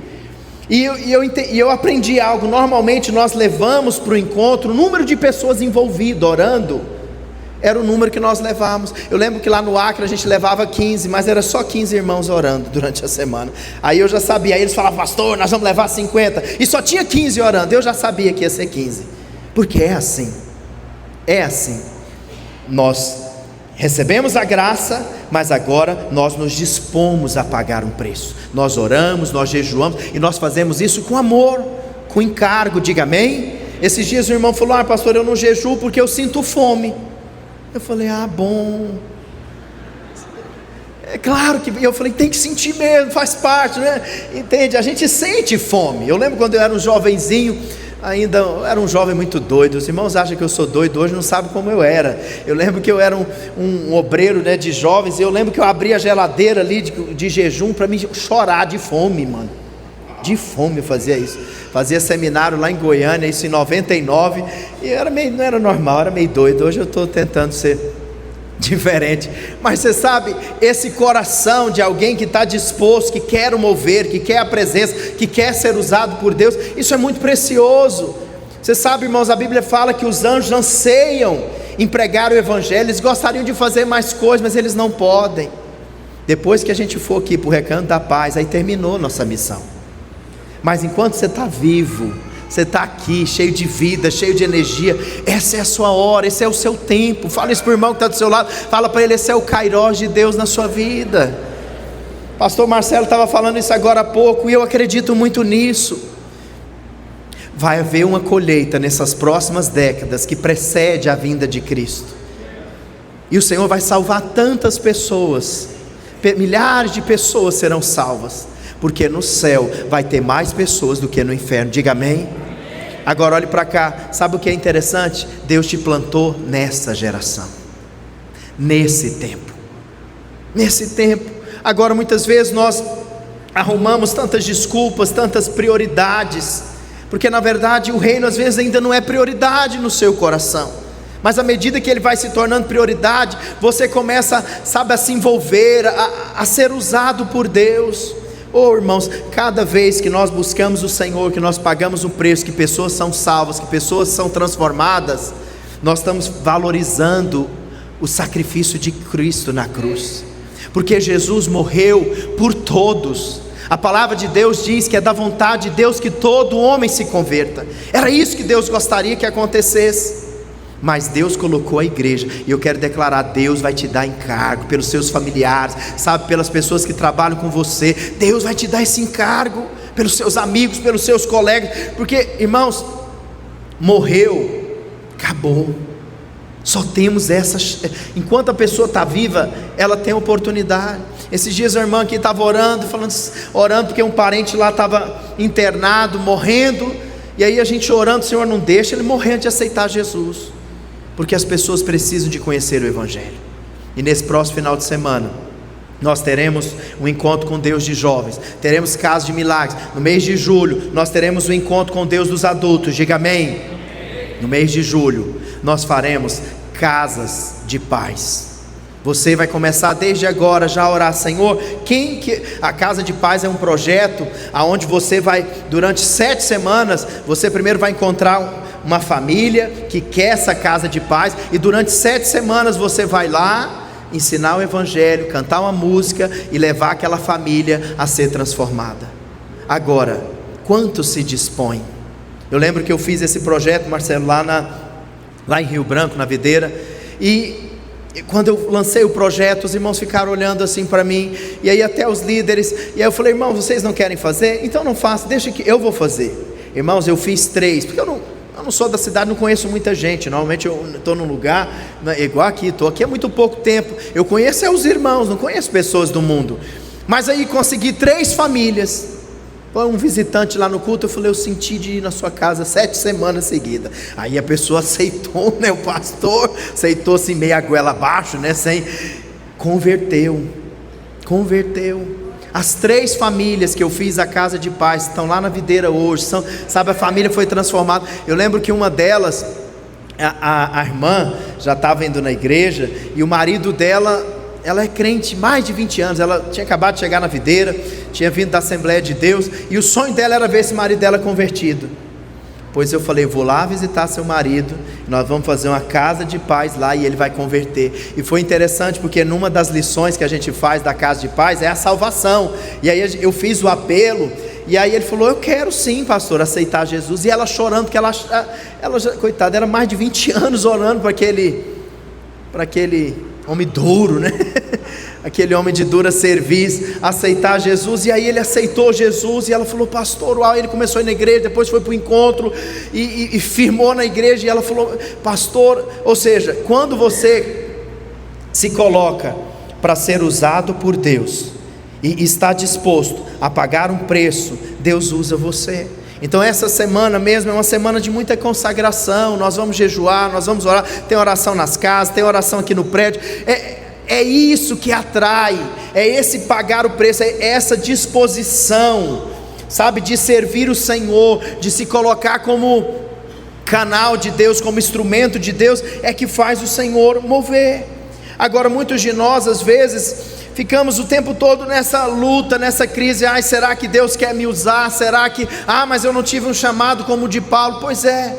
e eu aprendi algo. Normalmente nós levamos para o encontro o número de pessoas envolvidas, orando, era o número que nós levávamos. Eu lembro que lá no Acre a gente levava 15, mas era só 15 irmãos orando durante a semana. Aí eu já sabia, aí eles falavam: pastor, nós vamos levar 50, e só tinha 15 orando. Eu já sabia que ia ser 15, porque é assim, nós recebemos a graça, mas agora nós nos dispomos a pagar um preço. Nós oramos, nós jejuamos, e nós fazemos isso com amor, com encargo. Diga amém. Esses dias o irmão falou: pastor, eu não jejuo porque eu sinto fome. Eu falei: bom, é claro que, eu falei, tem que sentir mesmo, faz parte, né? Entende? A gente sente fome. Eu lembro quando eu era um jovenzinho, ainda era um jovem muito doido. Os irmãos acham que eu sou doido hoje, não sabem como eu era. Eu lembro que eu era um obreiro, né, de jovens, e eu lembro que eu abria a geladeira ali de jejum para mim chorar de fome, mano. De fome eu fazia isso. Fazia seminário lá em Goiânia, isso em 99, e não era normal, era meio doido. Hoje eu estou tentando ser diferente, mas você sabe, esse coração de alguém que está disposto, que quer o mover, que quer a presença, que quer ser usado por Deus, isso é muito precioso. Você sabe, irmãos, a Bíblia fala que os anjos anseiam em pregar o Evangelho, eles gostariam de fazer mais coisas, mas eles não podem. Depois que a gente for aqui para o Recanto da Paz, aí terminou nossa missão. Mas enquanto você está vivo, você está aqui, cheio de vida, cheio de energia, essa é a sua hora, esse é o seu tempo. Fala isso para o irmão que está do seu lado, fala para ele: esse é o Kairos de Deus na sua vida. Pastor Marcelo estava falando isso agora há pouco, e eu acredito muito nisso. vai haver uma colheita nessas próximas décadas que precede a vinda de Cristo. E o Senhor vai salvar tantas pessoas, milhares de pessoas serão salvas, porque no céu vai ter mais pessoas do que no inferno. Diga amém. Agora olhe para cá, sabe o que é interessante? Deus te plantou nessa geração, nesse tempo. Agora muitas vezes nós arrumamos tantas desculpas, tantas prioridades, porque na verdade o reino às vezes ainda não é prioridade no seu coração, mas à medida que ele vai se tornando prioridade, você começa, sabe, a se envolver, a ser usado por Deus. Irmãos, cada vez que nós buscamos o Senhor, que nós pagamos o preço, que pessoas são salvas, que pessoas são transformadas, nós estamos valorizando o sacrifício de Cristo na cruz, porque Jesus morreu por todos. A palavra de Deus diz que é da vontade de Deus que todo homem se converta. Era isso que Deus gostaria que acontecesse, mas Deus colocou a igreja, e eu quero declarar: Deus vai te dar encargo pelos seus familiares, sabe, pelas pessoas que trabalham com você. Deus vai te dar esse encargo pelos seus amigos, pelos seus colegas, porque, irmãos, morreu, acabou. Só temos enquanto a pessoa está viva, ela tem oportunidade. Esses dias a irmã aqui estava orando porque um parente lá estava internado, morrendo, e aí a gente orando: Senhor, não deixa ele morrer antes de aceitar Jesus, porque as pessoas precisam de conhecer o Evangelho. E nesse próximo final de semana nós teremos um encontro com Deus de jovens, teremos casos de milagres. No mês de julho nós teremos um encontro com Deus dos adultos. Diga amém. No mês de julho nós faremos casas de paz. Você vai começar desde agora já a orar: Senhor, a Casa de Paz é um projeto onde você vai, durante 7 semanas, você primeiro vai encontrar uma família que quer essa casa de paz, e durante 7 semanas você vai lá ensinar o Evangelho, cantar uma música e levar aquela família a ser transformada. Agora, quantos se dispõem? Eu lembro que eu fiz esse projeto, Marcelo, lá em Rio Branco, na Videira, e quando eu lancei o projeto, os irmãos ficaram olhando assim para mim, e aí até os líderes, e aí eu falei: irmãos, vocês não querem fazer? Então não façam, deixa que eu vou fazer. Irmãos, eu fiz 3, porque eu não sou da cidade, não conheço muita gente. Normalmente eu estou num lugar, igual aqui, estou aqui há muito pouco tempo, eu conheço os irmãos, não conheço pessoas do mundo. Mas aí consegui 3 famílias. Um visitante lá no culto, eu falei: eu senti de ir na sua casa 7 semanas seguidas. Aí a pessoa aceitou, né? O pastor aceitou assim, meio a goela abaixo, né? Converteu. As 3 famílias que eu fiz a Casa de Paz estão lá na Videira hoje, sabe, a família foi transformada. Eu lembro que uma delas, a irmã já estava indo na igreja, e o marido dela, ela é crente mais de 20 anos, ela tinha acabado de chegar na Videira, tinha vindo da Assembleia de Deus, e o sonho dela era ver esse marido dela convertido. Pois eu falei: vou lá visitar seu marido, nós vamos fazer uma casa de paz lá, e ele vai converter. E foi interessante, porque numa das lições que a gente faz da casa de paz é a salvação, e aí eu fiz o apelo, e aí ele falou: eu quero sim, pastor, aceitar Jesus. E ela chorando, porque ela coitada, era mais de 20 anos orando para aquele homem duro, né? Aquele homem de dura serviço, aceitar Jesus. E aí ele aceitou Jesus, e ela falou: pastor, uau. Ele começou a ir na igreja, depois foi para o encontro, e firmou na igreja. E ela falou: pastor, ou seja, quando você se coloca para ser usado por Deus, e está disposto a pagar um preço, Deus usa você. Então essa semana mesmo é uma semana de muita consagração. Nós vamos jejuar, nós vamos orar. Tem oração nas casas, tem oração aqui no prédio. É isso que atrai, é esse pagar o preço, é essa disposição, sabe, de servir o Senhor, de se colocar como canal de Deus, como instrumento de Deus, é que faz o Senhor mover. Agora, muitos de nós às vezes ficamos o tempo todo nessa luta, nessa crise: será que Deus quer me usar? Será que, mas eu não tive um chamado como o de Paulo? Pois é,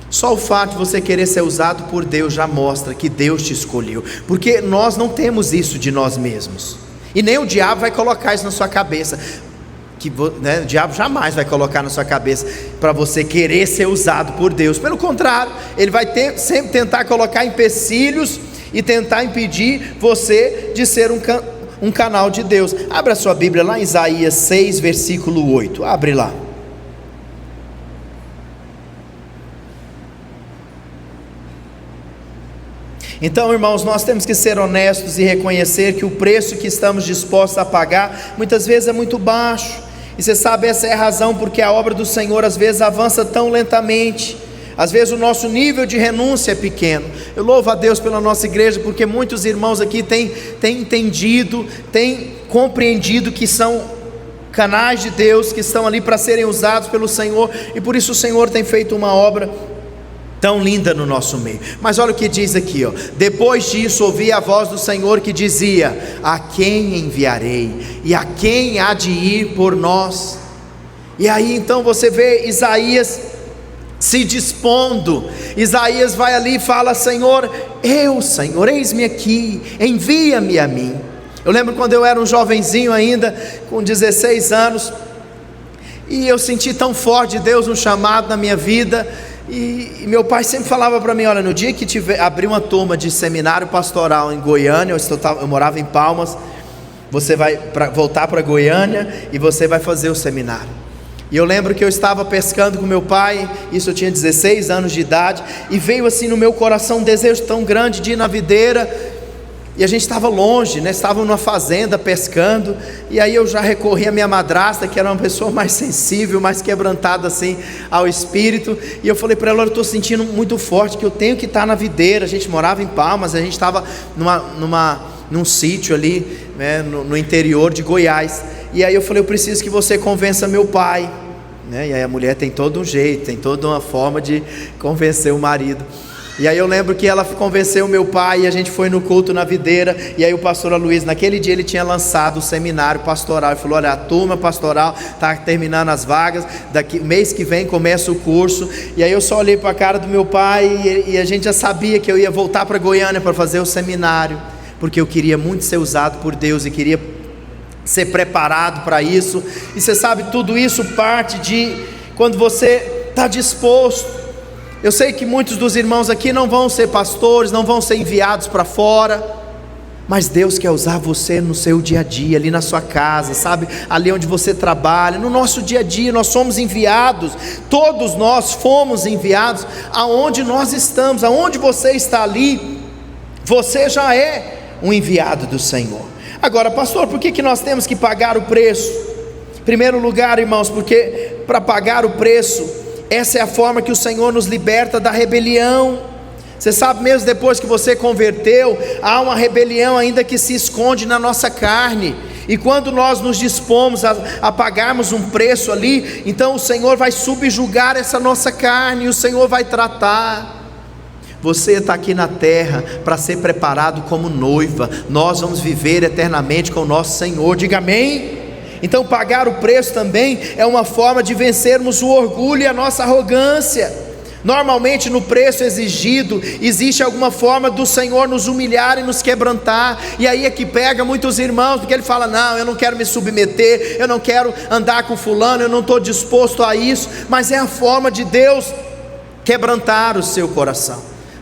só o fato de você querer ser usado por Deus já mostra que Deus te escolheu, porque nós não temos isso de nós mesmos, e nem o diabo vai colocar isso na sua cabeça, o diabo jamais vai colocar na sua cabeça para você querer ser usado por Deus. Pelo contrário, ele vai sempre tentar colocar empecilhos e tentar impedir você de ser um canal de Deus. Abra a sua Bíblia lá em Isaías 6, versículo 8, abre lá. Então, irmãos, nós temos que ser honestos e reconhecer que o preço que estamos dispostos a pagar muitas vezes é muito baixo. E você sabe, essa é a razão porque a obra do Senhor às vezes avança tão lentamente. Às vezes o nosso nível de renúncia é pequeno. Eu louvo a Deus pela nossa igreja, porque muitos irmãos aqui têm entendido, têm compreendido que são canais de Deus, que estão ali para serem usados pelo Senhor, e por isso o Senhor tem feito uma obra tão linda no nosso meio. Mas olha o que diz aqui, ó. Depois disso ouvi a voz do Senhor que dizia: a quem enviarei? E a quem há de ir por nós? E aí então você vê Isaías se dispondo. Isaías vai ali e fala: Senhor, eis-me aqui, envia-me a mim. Eu lembro quando eu era um jovenzinho ainda, com 16 anos, e eu senti tão forte de Deus um chamado na minha vida. E meu pai sempre falava para mim: olha, no dia que abrir uma turma de seminário pastoral em Goiânia, eu morava em Palmas, você vai voltar para Goiânia e você vai fazer o seminário. E eu lembro que eu estava pescando com meu pai, isso eu tinha 16 anos de idade, e veio assim no meu coração um desejo tão grande de ir na videira. E a gente estava longe, né? Estava numa fazenda pescando. E aí eu já recorri à minha madrasta, que era uma pessoa mais sensível, mais quebrantada assim ao espírito. E eu falei para ela: eu estou sentindo muito forte que eu tenho que estar na videira. A gente morava em Palmas, a gente estava num sítio ali, né? no interior de Goiás. E aí eu falei: eu preciso que você convença meu pai, né? E aí a mulher tem todo um jeito, tem toda uma forma de convencer o marido. E aí eu lembro que ela convenceu o meu pai, e a gente foi no culto na videira. E aí o pastor Aloysio, naquele dia ele tinha lançado o seminário pastoral, e falou: olha, a turma pastoral está terminando as vagas, mês que vem começa o curso. E aí eu só olhei para a cara do meu pai, e a gente já sabia que eu ia voltar para Goiânia para fazer o seminário, porque eu queria muito ser usado por Deus, e queria ser preparado para isso. E você sabe, tudo isso parte de quando você está disposto. Eu sei que muitos dos irmãos aqui não vão ser pastores, não vão ser enviados para fora, mas Deus quer usar você no seu dia a dia, ali na sua casa, sabe, ali onde você trabalha, no nosso dia a dia. Nós somos enviados, todos nós fomos enviados aonde nós estamos. Aonde você está ali, você já é um enviado do Senhor. Agora, pastor, por que nós temos que pagar o preço? Em primeiro lugar, irmãos, porque para pagar o preço, essa é a forma que o Senhor nos liberta da rebelião. Você sabe, mesmo depois que você converteu, há uma rebelião ainda que se esconde na nossa carne. E quando nós nos dispomos a pagarmos um preço ali, então o Senhor vai subjugar essa nossa carne, e o Senhor vai tratar. Você está aqui na terra para ser preparado como noiva. Nós vamos viver eternamente com o nosso Senhor. Diga amém. Então pagar o preço também é uma forma de vencermos o orgulho e a nossa arrogância. Normalmente no preço exigido existe alguma forma do Senhor nos humilhar e nos quebrantar. E aí é que pega muitos irmãos, porque ele fala: não, eu não quero me submeter, eu não quero andar com fulano, eu não estou disposto a isso. Mas é a forma de Deus quebrantar o seu coração.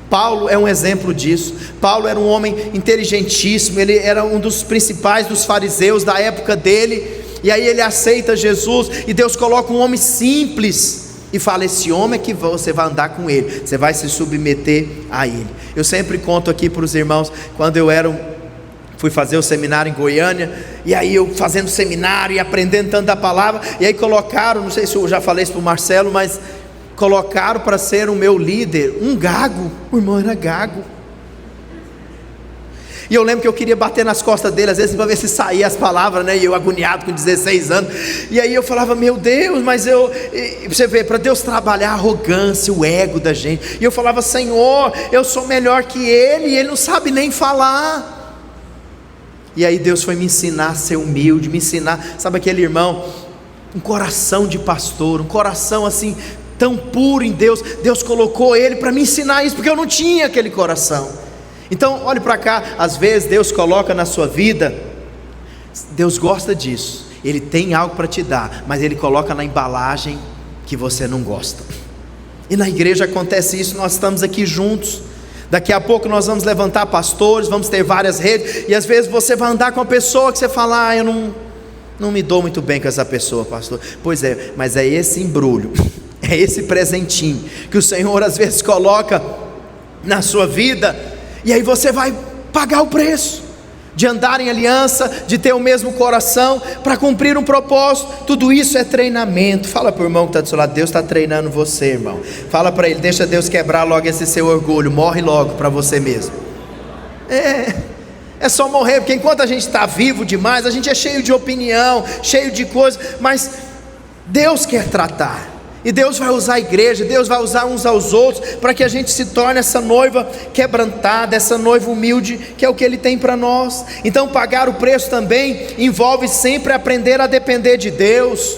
Paulo é um exemplo disso. Paulo era um homem inteligentíssimo, ele era um dos principais dos fariseus da época dele. E aí ele aceita Jesus, e Deus coloca um homem simples e fala: esse homem é que você vai andar com ele, você vai se submeter a ele. Eu sempre conto aqui para os irmãos, quando eu fui fazer o seminário em Goiânia, e aí eu fazendo seminário e aprendendo tanto da palavra, e aí colocaram, não sei se eu já falei isso para o Marcelo, mas colocaram para ser o meu líder um gago. O irmão era gago. E eu lembro que eu queria bater nas costas dele, às vezes para ver se saía as palavras, né? E eu agoniado com 16 anos. E aí eu falava: meu Deus, mas você vê, para Deus trabalhar a arrogância, o ego da gente. E eu falava: Senhor, eu sou melhor que ele, e ele não sabe nem falar. E aí Deus foi me ensinar a ser humilde, me ensinar, sabe aquele irmão, um coração de pastor, um coração assim tão puro em Deus. Deus colocou ele para me ensinar isso, porque eu não tinha aquele coração. Então olhe para cá, às vezes Deus coloca na sua vida, Deus gosta disso, Ele tem algo para te dar, mas Ele coloca na embalagem que você não gosta. E na igreja acontece isso. Nós estamos aqui juntos, daqui a pouco nós vamos levantar pastores, vamos ter várias redes, e às vezes você vai andar com uma pessoa que você fala: eu não me dou muito bem com essa pessoa, pastor. Pois é, mas é esse embrulho, é esse presentinho que o Senhor às vezes coloca na sua vida. E aí você vai pagar o preço de andar em aliança, de ter o mesmo coração, para cumprir um propósito. Tudo isso é treinamento. Fala para o irmão que está do seu lado: Deus está treinando você, irmão. Fala para ele: deixa Deus quebrar logo esse seu orgulho, morre logo para você mesmo. É só morrer, porque enquanto a gente está vivo demais, a gente é cheio de opinião, cheio de coisas, mas Deus quer tratar, e Deus vai usar a igreja, Deus vai usar uns aos outros, para que a gente se torne essa noiva quebrantada, essa noiva humilde, que é o que Ele tem para nós. Então pagar o preço também envolve sempre aprender a depender de Deus.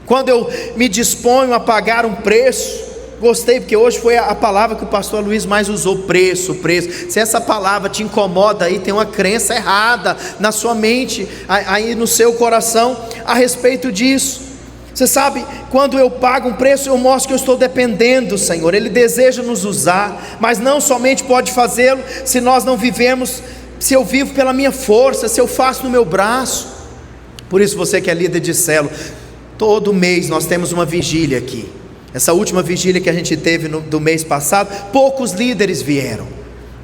Quando eu me disponho a pagar um preço, gostei, porque hoje foi a palavra que o pastor Luiz mais usou: preço. Se essa palavra te incomoda aí, tem uma crença errada na sua mente, aí no seu coração, a respeito disso. Você sabe, quando eu pago um preço, eu mostro que eu estou dependendo do Senhor. Ele deseja nos usar, mas não somente pode fazê-lo se nós não vivemos, se eu vivo pela minha força, se eu faço no meu braço. Por isso, você que é líder de célula, todo mês nós temos uma vigília aqui. Essa última vigília que a gente teve do mês passado, poucos líderes vieram.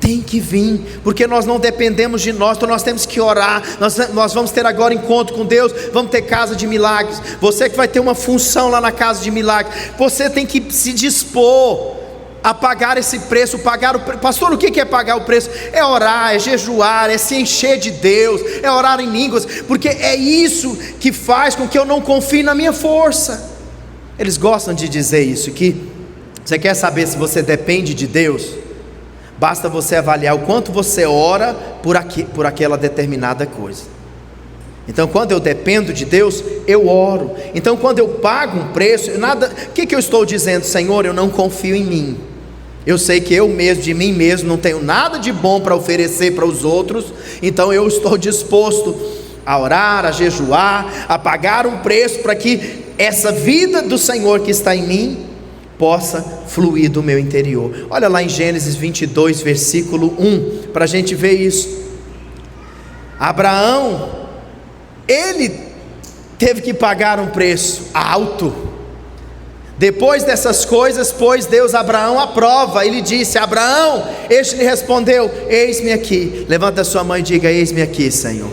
Tem que vir, porque nós não dependemos de nós, então nós temos que orar. Nós vamos ter agora encontro com Deus, vamos ter casa de milagres. Você que vai ter uma função lá na casa de milagres, você tem que se dispor a pagar esse preço. Pastor, o que é pagar o preço? É orar, é jejuar, é se encher de Deus, é orar em línguas, porque é isso que faz com que eu não confie na minha força. Eles gostam de dizer isso, que você quer saber se você depende de Deus? Basta você avaliar o quanto você ora por aquela determinada coisa. Então, quando eu dependo de Deus, eu oro. Então, quando eu pago um preço, o que eu estou dizendo? Senhor, eu não confio em mim. Eu sei que eu mesmo, de mim mesmo, não tenho nada de bom para oferecer para os outros. Então, eu estou disposto a orar, a jejuar, a pagar um preço para que essa vida do Senhor que está em mim possa fluir do meu interior. Olha lá em Gênesis 22, versículo 1, para a gente ver isso. Abraão, ele teve que pagar um preço alto. Depois dessas coisas, pôs Deus Abraão à prova. Ele disse: Abraão, este lhe respondeu: eis-me aqui. Levanta a sua mão e diga: eis-me aqui, Senhor.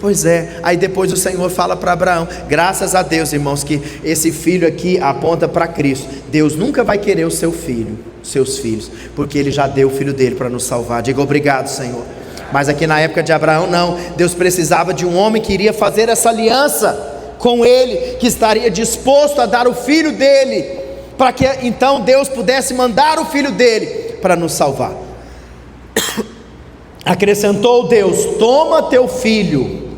Pois é, aí depois o Senhor fala para Abraão. Graças a Deus, irmãos, que esse filho aqui aponta para Cristo. Deus nunca vai querer o seu filho, seus filhos, porque Ele já deu o filho dele para nos salvar. Diga: obrigado, Senhor. Mas aqui na época de Abraão não, Deus precisava de um homem que iria fazer essa aliança com ele, que estaria disposto a dar o filho dele, para que então Deus pudesse mandar o filho dele para nos salvar. Acrescentou Deus: toma teu filho,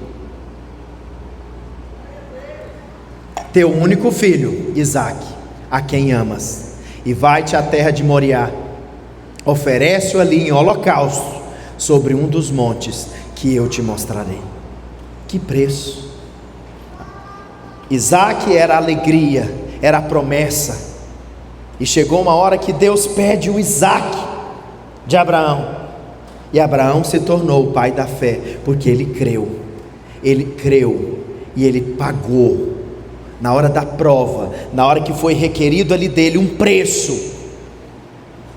teu único filho, Isaque, a quem amas, e vai-te à terra de Moriá, oferece-o ali em holocausto, sobre um dos montes que eu te mostrarei. Que preço! Isaque era a alegria, era a promessa, e chegou uma hora que Deus pede o Isaque de Abraão, e Abraão se tornou o pai da fé, porque ele creu e ele pagou. Na hora da prova, na hora que foi requerido ali dele um preço,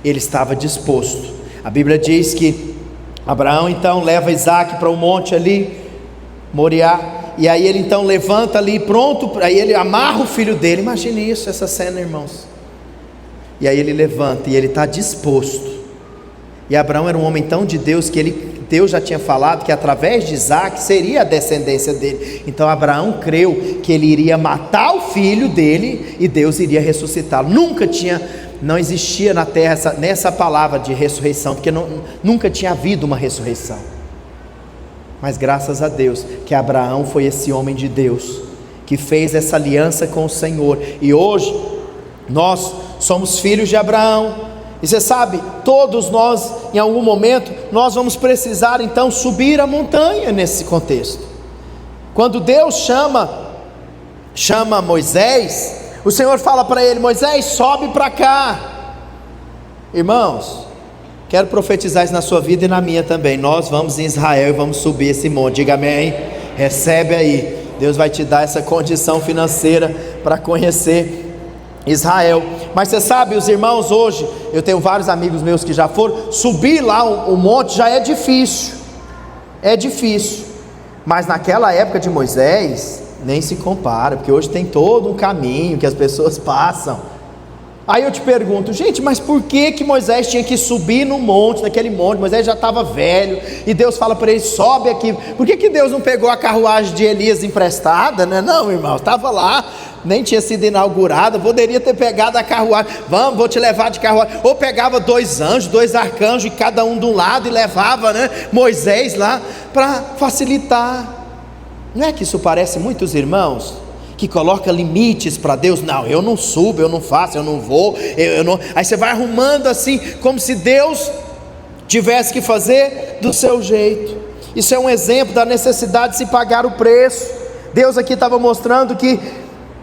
ele estava disposto. A Bíblia diz que Abraão então leva Isaque para o monte ali, Moriá, e aí ele então levanta ali pronto, aí ele amarra o filho dele. Imagine isso, essa cena, irmãos. E aí ele levanta e ele está disposto. E Abraão era um homem tão de Deus que Deus já tinha falado que através de Isaque seria a descendência dele. Então Abraão creu que ele iria matar o filho dele e Deus iria ressuscitá-lo. Não existia na terra nessa palavra de ressurreição, porque nunca tinha havido uma ressurreição. Mas graças a Deus que Abraão foi esse homem de Deus, que fez essa aliança com o Senhor. E hoje nós somos filhos de Abraão. E você sabe, todos nós, em algum momento, nós vamos precisar então subir a montanha nesse contexto. Quando Deus chama Moisés, o Senhor fala para ele: Moisés, sobe para cá. Irmãos, quero profetizar isso na sua vida e na minha também. Nós vamos em Israel e vamos subir esse monte. Diga amém. Recebe aí. Deus vai te dar essa condição financeira para conhecer Israel. Mas você sabe, os irmãos hoje, eu tenho vários amigos meus que já foram, subir lá o monte já é difícil, mas naquela época de Moisés, nem se compara, porque hoje tem todo um caminho que as pessoas passam. Aí eu te pergunto, gente, mas por que Moisés tinha que subir no monte, naquele monte? Moisés já estava velho, e Deus fala para ele, sobe aqui. Por que Deus não pegou a carruagem de Elias emprestada, né? Não, irmão, estava lá, nem tinha sido inaugurada, poderia ter pegado a carruagem, vou te levar de carruagem. Ou pegava 2 anjos, 2 arcanjos, e cada um de um lado, e levava, né, Moisés lá, para facilitar. Não é que isso parece muitos irmãos que coloca limites para Deus? Não, eu não subo, eu não faço, eu não vou, eu não. Aí você vai arrumando assim, como se Deus tivesse que fazer do seu jeito. Isso é um exemplo da necessidade de se pagar o preço. Deus aqui estava mostrando que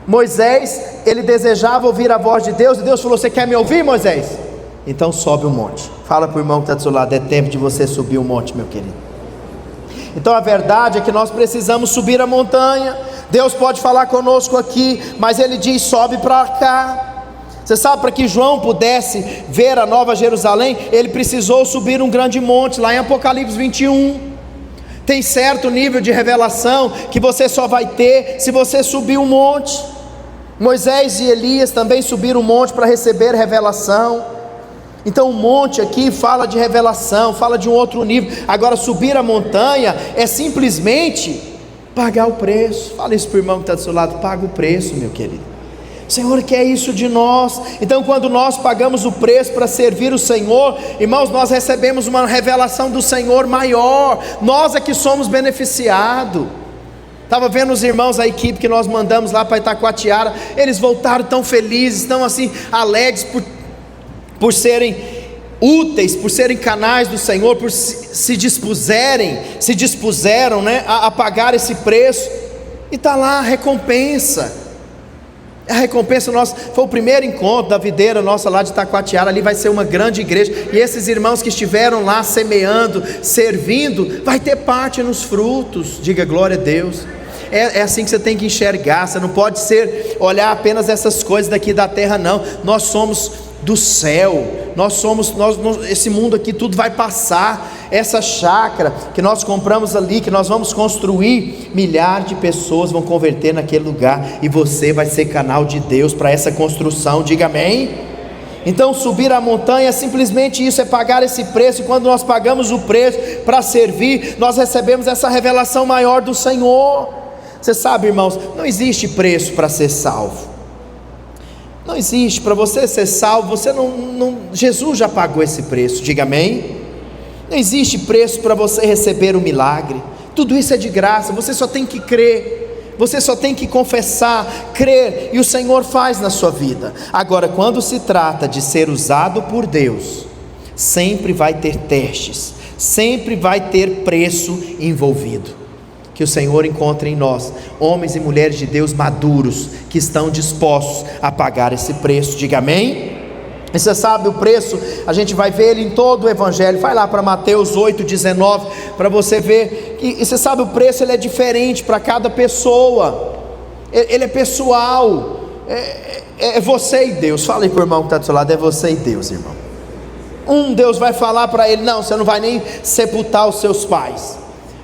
Moisés, ele desejava ouvir a voz de Deus, e Deus falou: você quer me ouvir, Moisés? Então sobe o monte. Fala para o irmão que está do seu lado, é tempo de você subir o monte, meu querido. Então a verdade é que nós precisamos subir a montanha. Deus pode falar conosco aqui, mas Ele diz: sobe para cá. Você sabe, para que João pudesse ver a Nova Jerusalém, ele precisou subir um grande monte, lá em Apocalipse 21. Tem certo nível de revelação que você só vai ter se você subir um monte. Moisés e Elias também subiram um monte para receber revelação. Então o monte aqui fala de revelação, fala de um outro nível. Agora subir a montanha é simplesmente pagar o preço. Fala isso para o irmão que está do seu lado: paga o preço, meu querido. O Senhor quer isso de nós. Então quando nós pagamos o preço para servir o Senhor, irmãos, nós recebemos uma revelação do Senhor maior. Nós é que somos beneficiados. Estava vendo os irmãos, a equipe que nós mandamos lá para Itacoatiara, eles voltaram tão felizes, tão assim alegres por serem úteis, por serem canais do Senhor, por se dispuseram, né, a pagar esse preço. E está lá a recompensa. A recompensa nossa, foi o primeiro encontro da videira nossa lá de Itacoatiara. Ali vai ser uma grande igreja, e esses irmãos que estiveram lá semeando, servindo, vai ter parte nos frutos. Diga glória a Deus. É assim que você tem que enxergar. Você não pode olhar apenas essas coisas daqui da terra, não. Nós somos do céu, esse mundo aqui tudo vai passar. Essa chácara que nós compramos ali, que nós vamos construir, milhares de pessoas vão converter naquele lugar, e você vai ser canal de Deus para essa construção. Diga amém. Então subir a montanha é simplesmente isso, é pagar esse preço. E quando nós pagamos o preço para servir, nós recebemos essa revelação maior do Senhor. Você sabe, irmãos, não existe preço para ser salvo. Não existe. Para você ser salvo, Jesus já pagou esse preço. Diga amém. Não existe preço para você receber o milagre. Tudo isso é de graça. Você só tem que crer, você só tem que confessar, crer, e o Senhor faz na sua vida. Agora, quando se trata de ser usado por Deus, sempre vai ter testes, sempre vai ter preço envolvido. Que o Senhor encontre em nós homens e mulheres de Deus maduros, que estão dispostos a pagar esse preço. Diga amém. E você sabe o preço, a gente vai ver ele em todo o Evangelho. Vai lá para Mateus 8,19, para você ver. E você sabe, o preço ele é diferente para cada pessoa. Ele é pessoal. É você e Deus. Fala aí para o irmão que está do seu lado: é você e Deus, irmão. Deus vai falar para ele: não, você não vai nem sepultar os seus pais.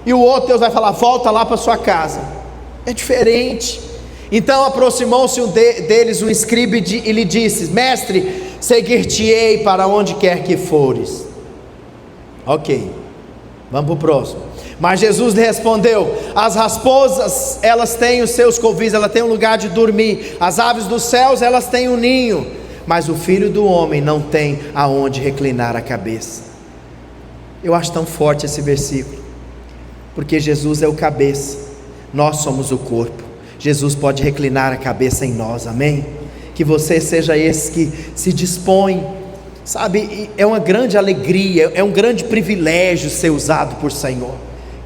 E o outro, Deus vai falar: volta lá para sua casa. É diferente. Então aproximou-se deles um escriba e lhe disse: mestre, seguir-te-ei para onde quer que fores. Ok, vamos para o próximo. Mas Jesus lhe respondeu: as raposas, elas têm os seus covis, elas têm um lugar de dormir. As aves dos céus, elas têm um ninho. Mas o Filho do Homem não tem aonde reclinar a cabeça. Eu acho tão forte esse versículo, porque Jesus é o cabeça, nós somos o corpo. Jesus pode reclinar a cabeça em nós, amém? Que você seja esse que se dispõe, sabe? É uma grande alegria, é um grande privilégio ser usado por Senhor.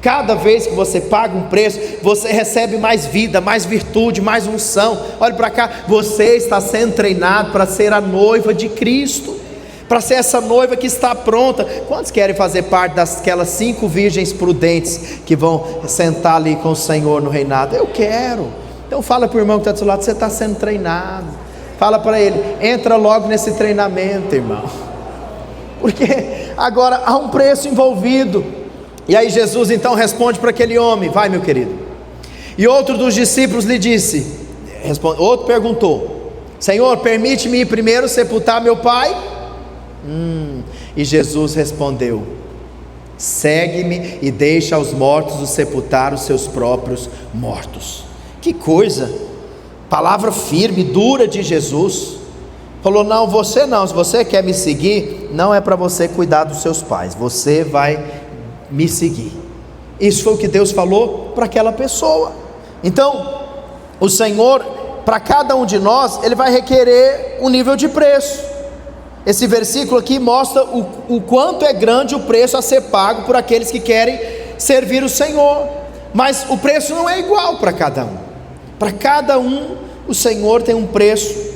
Cada vez que você paga um preço, você recebe mais vida, mais virtude, mais unção. Olha para cá, você está sendo treinado para ser a noiva de Cristo, para ser essa noiva que está pronta. Quantos querem fazer parte daquelas 5 virgens prudentes que vão sentar ali com o Senhor no reinado? Eu quero. Então fala para o irmão que está do seu lado: você está sendo treinado. Fala para ele: entra logo nesse treinamento, irmão, porque agora há um preço envolvido. E aí Jesus então responde para aquele homem: vai, meu querido. E outro dos discípulos lhe disse, outro perguntou: Senhor, permite-me ir primeiro sepultar meu pai? E Jesus respondeu: segue-me e deixa aos mortos sepultar os seus próprios mortos. Que coisa, palavra firme, dura de Jesus. Falou: não, se você quer me seguir, não é para você cuidar dos seus pais, você vai me seguir. Isso foi o que Deus falou para aquela pessoa. Então, o Senhor, para cada um de nós, Ele vai requerer um nível de preço. Esse versículo aqui mostra o quanto é grande o preço a ser pago por aqueles que querem servir o Senhor. Mas o preço não é igual para cada um. Para cada um, o Senhor tem um preço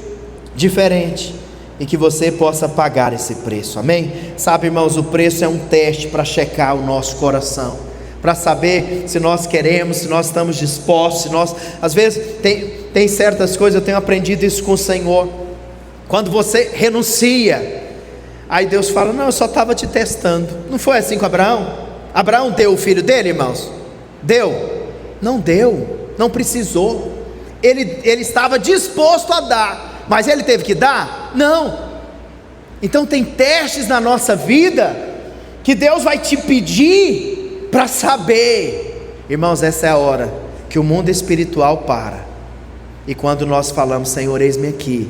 diferente, e que você possa pagar esse preço, amém? Sabe, irmãos, o preço é um teste para checar o nosso coração, para saber se nós queremos, se nós estamos dispostos, se nós, às vezes, tem certas coisas, eu tenho aprendido isso com o Senhor. Quando você renuncia, aí Deus fala: não, eu só estava te testando. Não foi assim com Abraão? Abraão deu o filho dele, irmãos? Deu? Não deu, não precisou. Ele estava disposto a dar, mas ele teve que dar? Não. Então tem testes na nossa vida que Deus vai te pedir para saber. Irmãos, essa é a hora que o mundo espiritual para, e quando nós falamos: Senhor, eis-me aqui,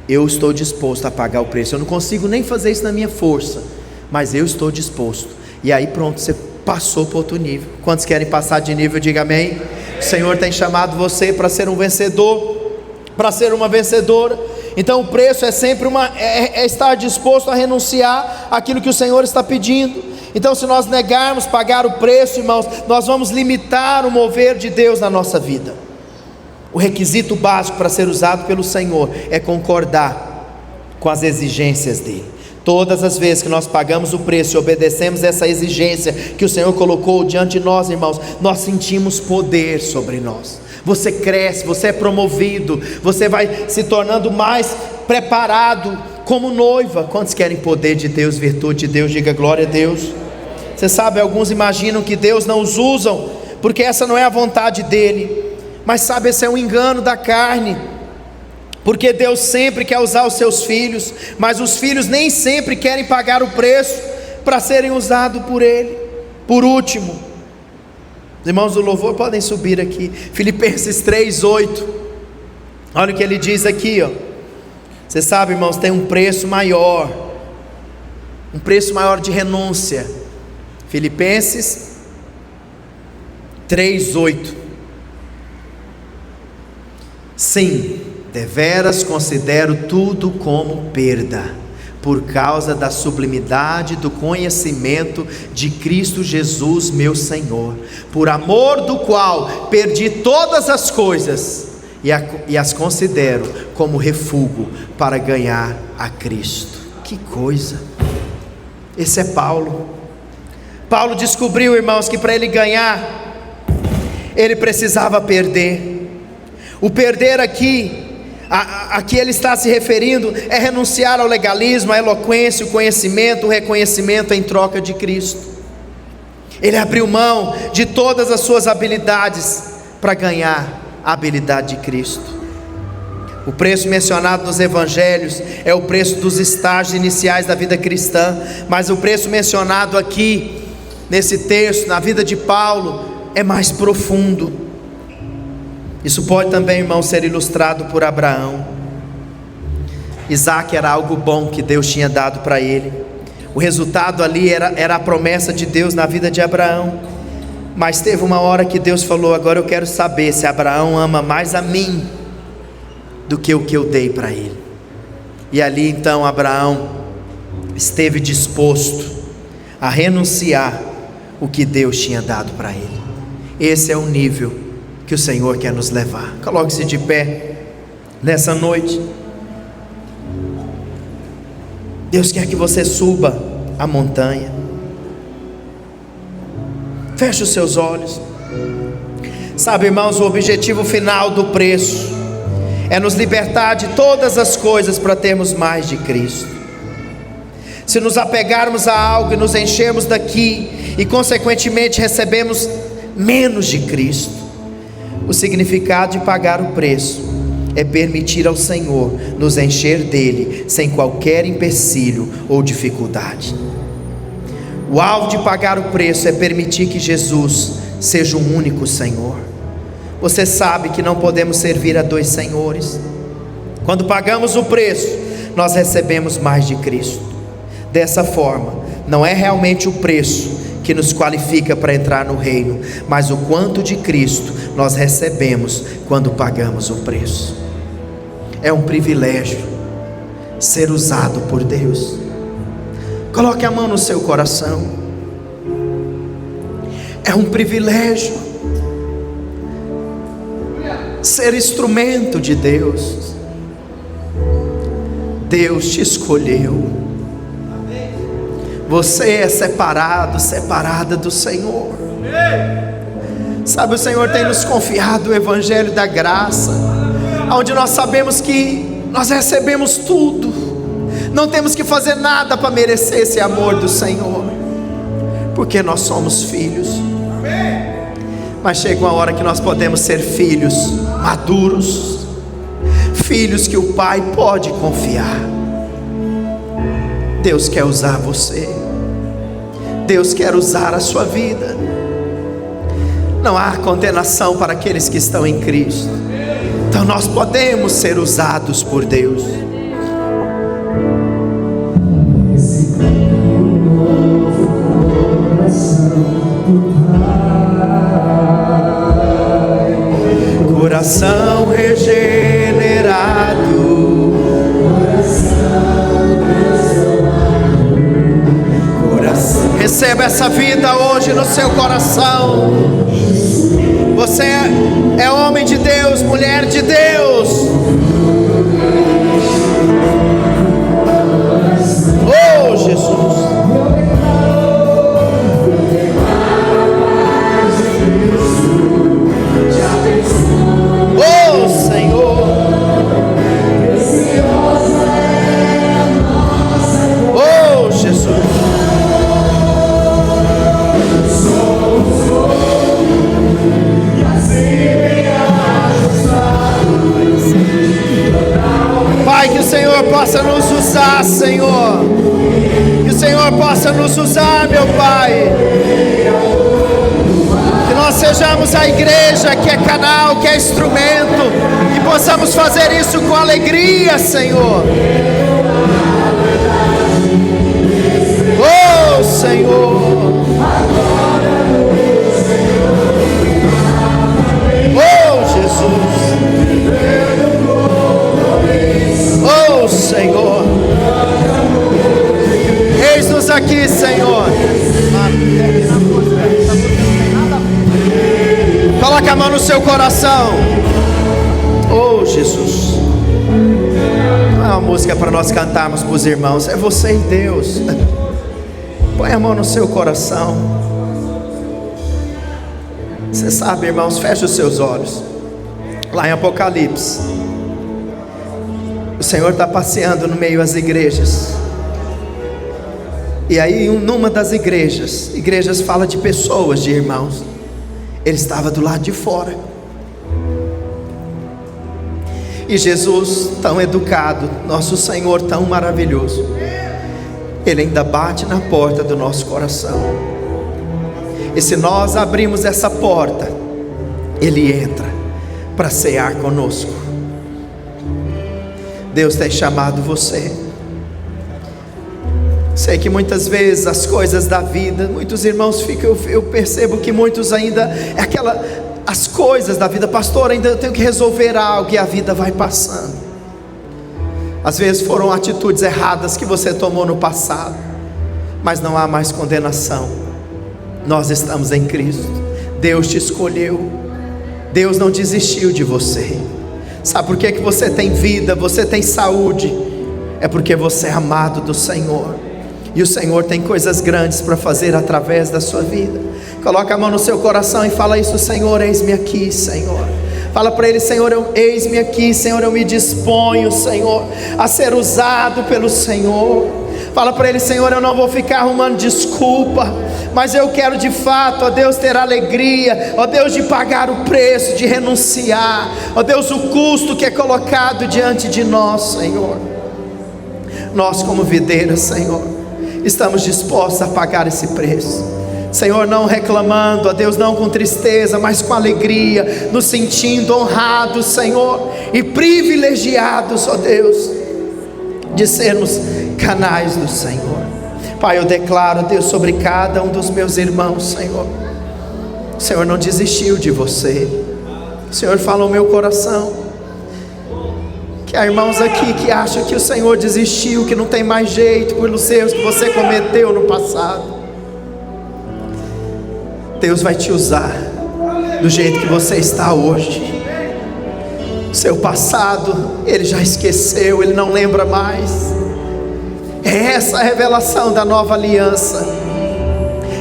eu estou disposto a pagar o preço. Eu não consigo nem fazer isso na minha força, mas eu estou disposto. E aí pronto, você passou para outro nível. Quantos querem passar de nível? Diga amém. O Senhor tem chamado você para ser um vencedor, para ser uma vencedora. Então o preço é sempre estar disposto a renunciar àquilo que o Senhor está pedindo. Então, se nós negarmos pagar o preço, irmãos, nós vamos limitar o mover de Deus na nossa vida. O requisito básico para ser usado pelo Senhor é concordar com as exigências dele. Todas as vezes que nós pagamos o preço e obedecemos essa exigência que o Senhor colocou diante de nós, irmãos, nós sentimos poder sobre nós. Você cresce, você é promovido, você vai se tornando mais preparado como noiva. Quantos querem poder de Deus, virtude de Deus? Diga glória a Deus. Você sabe, alguns imaginam que Deus não os usa porque essa não é a vontade dele. Mas sabe, esse é um engano da carne, porque Deus sempre quer usar os seus filhos, mas os filhos nem sempre querem pagar o preço para serem usados por Ele. Por último, os irmãos do louvor podem subir aqui, Filipenses 3:8, olha o que ele diz aqui, ó. Você sabe, irmãos, tem um preço maior de renúncia. Filipenses 3:8. Sim, deveras considero tudo como perda, por causa da sublimidade do conhecimento de Cristo Jesus meu Senhor, por amor do qual perdi todas as coisas e as considero como refúgio para ganhar a Cristo. Que coisa! Esse é Paulo. Paulo descobriu, irmãos, que para ele ganhar, ele precisava perder. O perder aqui, a que ele está se referindo, é renunciar ao legalismo, à eloquência, o conhecimento, o reconhecimento em troca de Cristo. Ele abriu mão de todas as suas habilidades para ganhar a habilidade de Cristo. O preço mencionado nos evangelhos é o preço dos estágios iniciais da vida cristã, mas o preço mencionado aqui, nesse texto, na vida de Paulo, é mais profundo. Isso pode também, irmão, ser ilustrado por Abraão. Isaac era algo bom que Deus tinha dado para ele. O resultado ali era a promessa de Deus na vida de Abraão. Mas teve uma hora que Deus falou: agora eu quero saber se Abraão ama mais a mim do que o que eu dei para ele. E ali então Abraão esteve disposto a renunciar o que Deus tinha dado para ele. Esse é o nível que o Senhor quer nos levar. Coloque-se de pé nessa noite. Deus quer que você suba a montanha. Feche os seus olhos. Sabe, irmãos, o objetivo final do preço é nos libertar de todas as coisas para termos mais de Cristo. Se nos apegarmos a algo e nos enchermos daqui e consequentemente recebemos menos de Cristo, o significado de pagar o preço é permitir ao Senhor nos encher dele sem qualquer empecilho ou dificuldade. O alvo de pagar o preço é permitir que Jesus seja o único Senhor. Você sabe que não podemos servir a dois senhores. Quando pagamos o preço, nós recebemos mais de Cristo. Dessa forma, não é realmente o preço que nos qualifica para entrar no reino, mas o quanto de Cristo nós recebemos quando pagamos o preço. É um privilégio ser usado por Deus. Coloque a mão no seu coração. É um privilégio ser instrumento de Deus. Deus te escolheu. Você é separado, separada do Senhor. Sabe, o Senhor tem nos confiado o Evangelho da graça, onde nós sabemos que nós recebemos tudo, não temos que fazer nada para merecer esse amor do Senhor, porque nós somos filhos. Mas chega uma hora que nós podemos ser filhos maduros, filhos que o Pai pode confiar. Deus quer usar você, Deus quer usar a sua vida. Não há condenação para aqueles que estão em Cristo. Então nós podemos ser usados por Deus. Coração regenerado, receba essa vida hoje no seu coração. Você é homem de Deus, mulher de Deus. Oh Jesus, oh Senhor, oh Jesus. Pai, que o Senhor possa nos usar, Senhor. Que o Senhor possa nos usar, meu Pai. Que nós sejamos a igreja que é canal, que é instrumento, e possamos fazer isso com alegria, Senhor. Oh, Senhor. Oh, Jesus. Oh Senhor, eis-nos aqui, Senhor. Coloque a mão no seu coração. Oh Jesus, não é uma música para nós cantarmos para os irmãos, é você e Deus. Põe a mão no seu coração. Você sabe, irmãos, feche os seus olhos. Lá em Apocalipse, o Senhor está passeando no meio das igrejas. E aí, numa das igrejas fala de pessoas, de irmãos. Ele estava do lado de fora. E Jesus, tão educado, nosso Senhor tão maravilhoso, Ele ainda bate na porta do nosso coração. E se nós abrimos essa porta, Ele entra para cear conosco. Deus tem chamado você. Sei que muitas vezes as coisas da vida, muitos irmãos ficam, eu percebo que muitos ainda, as coisas da vida, pastor, ainda eu tenho que resolver algo, e a vida vai passando. Às vezes foram atitudes erradas que você tomou no passado, mas não há mais condenação. Nós estamos em Cristo. Deus te escolheu. Deus não desistiu de você. Sabe por que você tem vida, você tem saúde? É porque você é amado do Senhor. E o Senhor tem coisas grandes para fazer através da sua vida. Coloca a mão no seu coração e fala isso: Senhor, eis-me aqui, Senhor. Fala para Ele: Senhor, eis-me aqui, Senhor, eu me disponho, Senhor, a ser usado pelo Senhor. Fala para Ele: Senhor, eu não vou ficar arrumando desculpa, mas eu quero de fato, ó Deus, ter alegria, ó Deus, de pagar o preço, de renunciar, ó Deus, o custo que é colocado diante de nós, Senhor. Nós como videira, Senhor, estamos dispostos a pagar esse preço, Senhor, não reclamando, ó Deus, não com tristeza, mas com alegria, nos sentindo honrados, Senhor, e privilegiados, ó Deus, de sermos canais do Senhor. Pai, eu declaro, Deus, sobre cada um dos meus irmãos, Senhor, o Senhor não desistiu de você. O Senhor fala ao meu coração que há irmãos aqui que acham que o Senhor desistiu, que não tem mais jeito pelos erros que você cometeu no passado. Deus vai te usar do jeito que você está hoje. O seu passado Ele já esqueceu, Ele não lembra mais. É essa a revelação da nova aliança,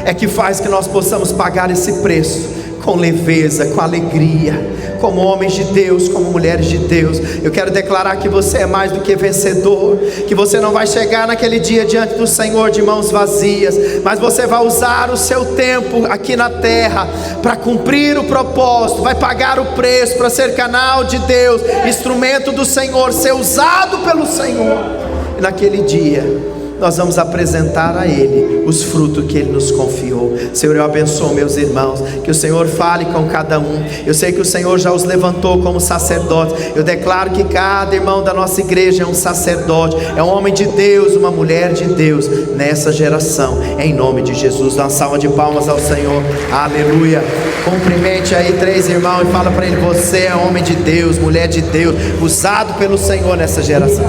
é que faz que nós possamos pagar esse preço com leveza, com alegria, como homens de Deus, como mulheres de Deus. Eu quero declarar que você é mais do que vencedor, que você não vai chegar naquele dia diante do Senhor de mãos vazias, mas você vai usar o seu tempo aqui na terra para cumprir o propósito, vai pagar o preço para ser canal de Deus, instrumento do Senhor, ser usado pelo Senhor. E naquele dia nós vamos apresentar a Ele os frutos que Ele nos confiou. Senhor, eu abençoo meus irmãos, que o Senhor fale com cada um. Eu sei que o Senhor já os levantou como sacerdotes. Eu declaro que cada irmão da nossa igreja é um sacerdote, é um homem de Deus, uma mulher de Deus nessa geração, em nome de Jesus. Dá uma salva de palmas ao Senhor, aleluia. Cumprimente aí 3 irmãos e fala para ele: você é homem de Deus, mulher de Deus, usado pelo Senhor nessa geração.